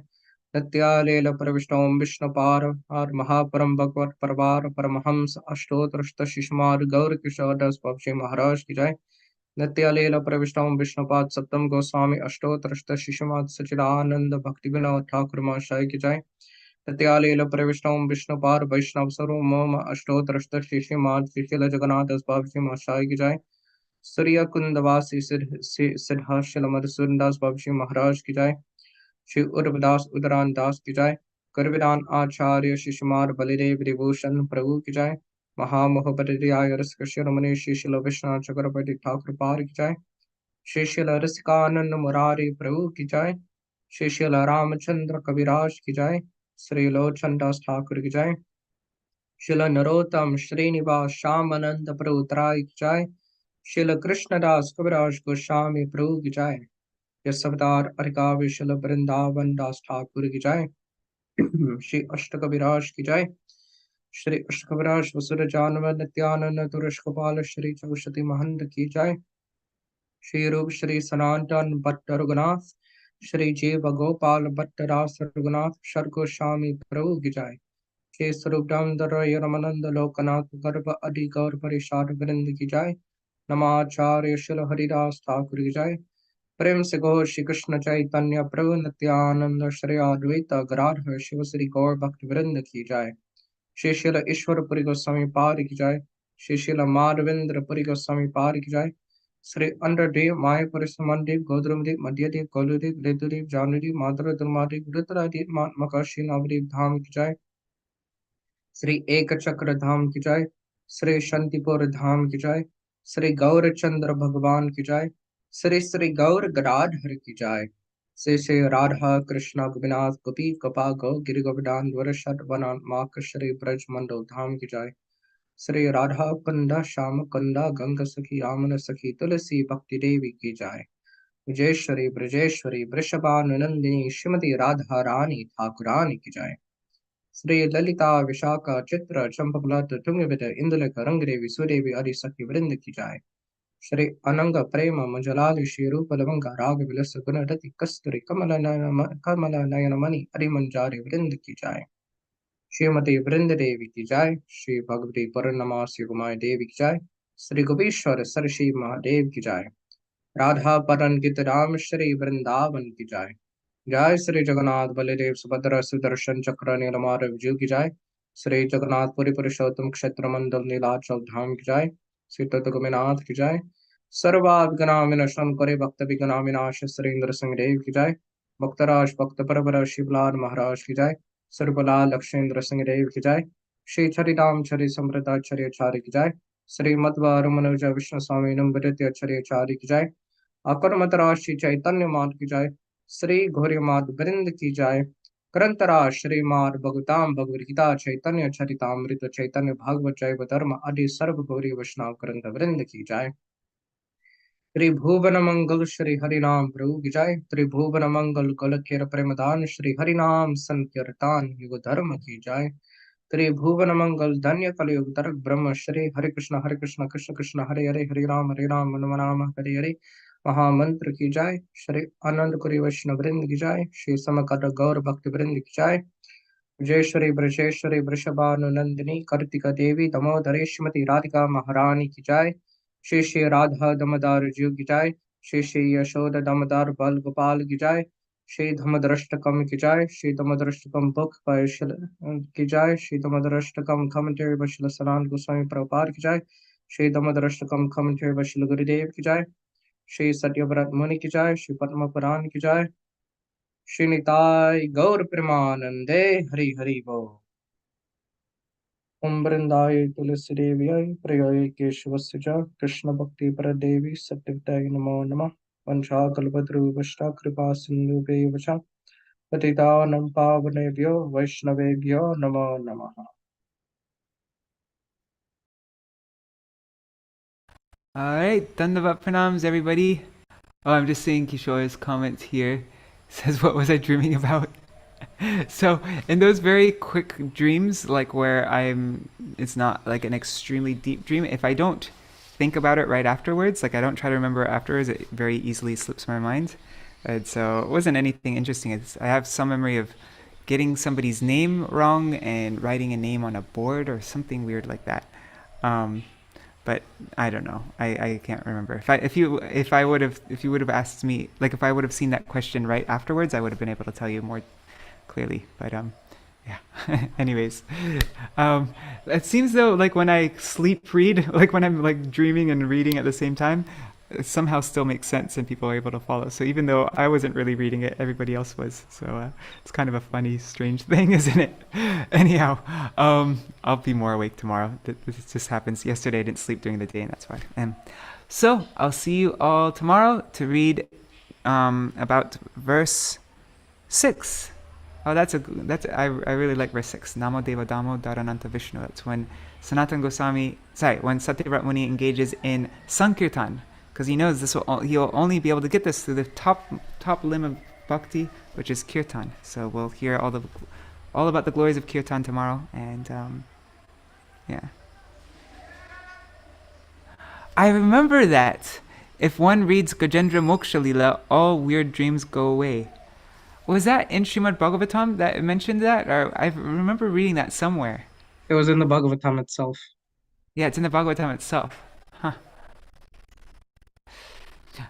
नत्यालेल प्रविष्टं विष्णुपाद महापरम भगवत परवार परमहंस अष्टोत्तरशत शिष्यमान गौर किशोर दास बाबूजी महाराज की जय नत्यालेल प्रविष्टं विष्णुपाद सप्तम गोस्वामी अष्टोत्तरशत शिष्यमान सच्चिदानंद भक्ति विनोद ठाकुर महाशय की जय नत्यालेल प्रविष्टं विष्णुपाद वैष्णव सर्वमोम अष्टोत्तरशत शिष्यमान श्रील जगन्नाथ दास बाबूजी महाशय की जय सूर्य कुंदवासी सिद्धार्थ मधुसूदन दास बाबूजी महाराज की जय श्री उर्वदास उदरान दास की जय करविदान आचार्य शिष्यमार बलिदेव विभूषण प्रभु की जय महामोहपतियाय रसकश्य रमणी शिशिल विश्वनाथ चक्रवर्ती ठाकुर पार की जय Śrī Śrīla Rasikananda Murari Prabhu ki jai, Śrī Śrīla Ramachandra Kaviraj ki jai, Śrī Lochan Das Thakur ki jai, Śrīla Narottam Srinivas Shyamananda Prabhu Trai ki jai, Śrīla Kṛṣṇa Das Kaviraj Gosvāmī Prabhu ki jai, Yasodā Arikavi Śrīla Vrindavan Das Thakur ki jai, Śrī Ashtakaviraj ki jai, Śrī Ashtakaviraj Vasudha Janava Nityananda Turashkapala Śrī Chaushati Mahanta ki jai, Śrī Rup Śrī Sanātana Bhatta Raghunath, Śrī Jiva Gopal Bhatta Rasa Raghunath, Shar Gosvāmī Prabhu ki jai, Śrī Śrī Dāmodarāṣṭakam Ramananda Lokanath Garbha Adi Gaur Parishad Vrind ki jai, Namacharya Śrīla Haridas Thakur ki jai, Prem se Gaur Shri Kṛṣṇa Chaitanya Prabhu Nityananda Shri Advaita Gadadhar Shiva Sri Gaur Bhaktivedānta ki jai, Śrī Śrīla Ishwara Puri Gosvāmī Pari ki jai, Śrī Śrīla Madhavendra Puri Gosvāmī Pari ki jai, Sri Underdev, Mayapuri Samandev, Godrumdev, Madhyadev, Goludev, Ridudev, Janudev, Madhura Durmadev, Rudradev, Makashi Navdev Dham ki jai, Sri Ekachakra Dham ki jai, Sri Shantipur Dham ki jai, Sri Gaurachandra Bhagavan ki jai, Sri Sri Gaur Gadadhar ki jai, Sri Sri Radha Krishna Gopinath Gopi Gopa Go Giri Govardhan Dvarashat Vanan Makashri Braj Mandal Dham ki jai, Sri Radha Kunda Shama Kunda Ganga Sakhi Amana Sakhi Tulasi Bhakti Devi ki jai, Vijeshwari Brajeshwari Vrishabhanandini Shrimati Radha Rani Thakurani ki jai, Sri Lalita Vishaka Chitra Champakulata Tungavita Indulaka Rangadevi Sudevi Adi Sakhi Vrinda ki jai, Shri Ananga Prema Manjalali Shri Rupa Lavanga Raga Vilasa Gunadati Kasturi Kamala Nayana Mani Adi Manjari Vrinda ki jai, Śrīmati Vrinda Devi ki jai, Shri Bhagavati Purnamasi Gumai Devi ki jai, Sri Gopishwar Sarshi Mahadev ki jai, Radha Paran Gitaram Shri Vrindavan ki jai, Jai Sri Jagannath Baladev Subhadra Sudarshan Chakra Nilamara Viju ki jai, Sri Jagannath Puri Purushottam Kshetra Mandal Nilachal Dham ki jai, Sri Tata Gopinath ki jai, Sarva Vigna Vinasham Kare Bhakta Vigna Vinash Sri Indra Singh Dev ki jai, Bhaktaraj Bhakta Parabara Shivlad Mahārāja ki jai, Sarvala Lakṣa Singh Dev ki jai, Shri Charidam Chari Samrata Chari Chari ki jai, Sri Madhva Ramanuja Vishnu Swami Namritya Chari Chari ki jai, Akar Matarashi Chaitanya Mat ki jai, Sri Ghori Mat Vrind ki jai, Karantara Shri Mat Bhagavatam Bhagavad Gita Chaitanya Charitamrita Chaitanya Bhagavad Jaiva Dharma Adi Sarva Gauri Vaishnava Karanta Vrind ki jai, त्रिभुवन मंगल श्री हरिनाम प्रभु की जय, त्रिभुवन मंगल कलखेर प्रेमदान श्री हरिनाम संकीर्तन युग धर्म की जय, त्रिभुवन मंगल धन्य कलयुग तरक ब्रह्म श्री हरे कृष्ण कृष्ण कृष्ण हरे हरे हरे राम राम राम हरे हरे महामंत्र की जय, श्री आनंद कुरी वैष्णव वृंद की जय, श्री समकट गौर भक्ति वृंद की जय, विजयेश्वरी ब्रजेश्वरी वृषभानुनंदिनी कार्तिका देवी दामोदरी श्रीमती राधिका महारानी की जय, श्री श्री राधा दामोदर जी की जय, श्री श्री यशोदा दामोदर बल गोपाल की जय, श्री धर्मदृष्टकम की जय, श्री धर्मदृष्टकम बुक की जय, श्री धर्मदृष्टकम कमेंट्री वशिल सनातन गोस्वामी प्रभुपाद की जय, श्री धर्मदृष्टकम कमेंट्री वशिल गुरुदेव की जय, श्री सत्यव्रत मुनि की जय, श्री पद्म पुराण की जय, श्री निताय गौर प्रेमानंदे हरि हरि बोल। ओम वृंदाय तुलसी देव्याय प्रियाय केशवस्य च कृष्ण भक्ति प्रदेवी सत्यव्रताय नमो नमः। वंशाकल्पतरुभ्यश्च कृपा सिन्धुभ्यैव च पतितानां पावनेभ्यो वैष्णवेभ्यो नमो नमः। All right, Dandavat Pranams, everybody. Oh, I'm just seeing Kishore's comments here. Says, what was I dreaming about? So, in those very quick dreams, like where it's not like an extremely deep dream, if I don't think about it right afterwards, like I don't try to remember it afterwards, it very easily slips my mind. And so it wasn't anything interesting. I have some memory of getting somebody's name wrong and writing a name on a board or something weird like that. But I don't know. I can't remember. If you would have asked me, like if I would have seen that question right afterwards, I would have been able to tell you more clearly. But yeah. Anyways, it seems though like when I sleep read, like when I'm like dreaming and reading at the same time, it somehow still makes sense and people are able to follow. So even though I wasn't really reading it, everybody else was. So it's kind of a funny, strange thing, isn't it? Anyhow, I'll be more awake tomorrow. This just happens. Yesterday I didn't sleep during the day, and that's why. So I'll see you all tomorrow to read about verse 6. Oh, I really like verse 6. Namo Deva Damo Dharananta Vishnu. That's when when Satyavrata Muni engages in Sankirtan, because he knows he'll only be able to get this through the top limb of bhakti, which is kirtan. So we'll hear all about the glories of kirtan tomorrow, and yeah. I remember that if one reads Gajendra Moksha Lila, all weird dreams go away. Was that in Śrīmad Bhagavatam that mentioned that? Or I remember reading that somewhere. It was in the Bhagavatam itself. Yeah, it's in the Bhagavatam itself. Huh.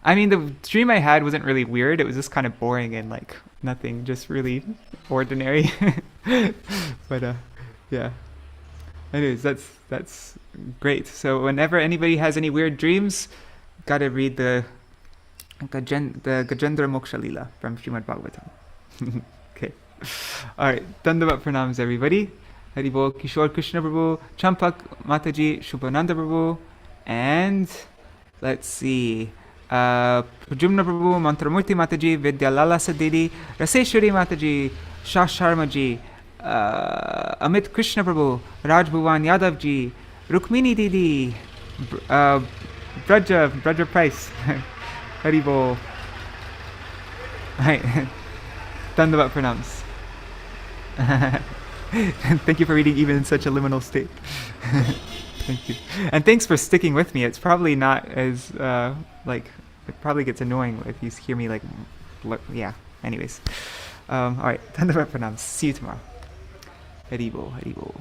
I mean, the dream I had wasn't really weird. It was just kind of boring and like nothing, just really ordinary. But yeah. Anyways, that's great. So whenever anybody has any weird dreams, gotta read the Gajendra Moksha Lila from Śrīmad Bhagavatam. Okay. Alright, Dandavat Pranams everybody. Haribol Kishore Krishna Prabhu, Champak Mataji, Shubhananda Prabhu, and let's see. Prajumna Prabhu, Mantramurti Mataji, Vidyalala Sadidi, Raseshwari Mataji, Shah Sharmaji, Amit Krishna Prabhu, Raj Bhuvan Yadav ji, Rukmini Didi, Braja Price, Haribol. Right. Dandavat Pranams. Thank you for reading even in such a liminal state. Thank you. And thanks for sticking with me. It's probably not as, it probably gets annoying if you hear me yeah. Anyways. Alright. Dandavat Pranams. See you tomorrow. Haribol, Haribol.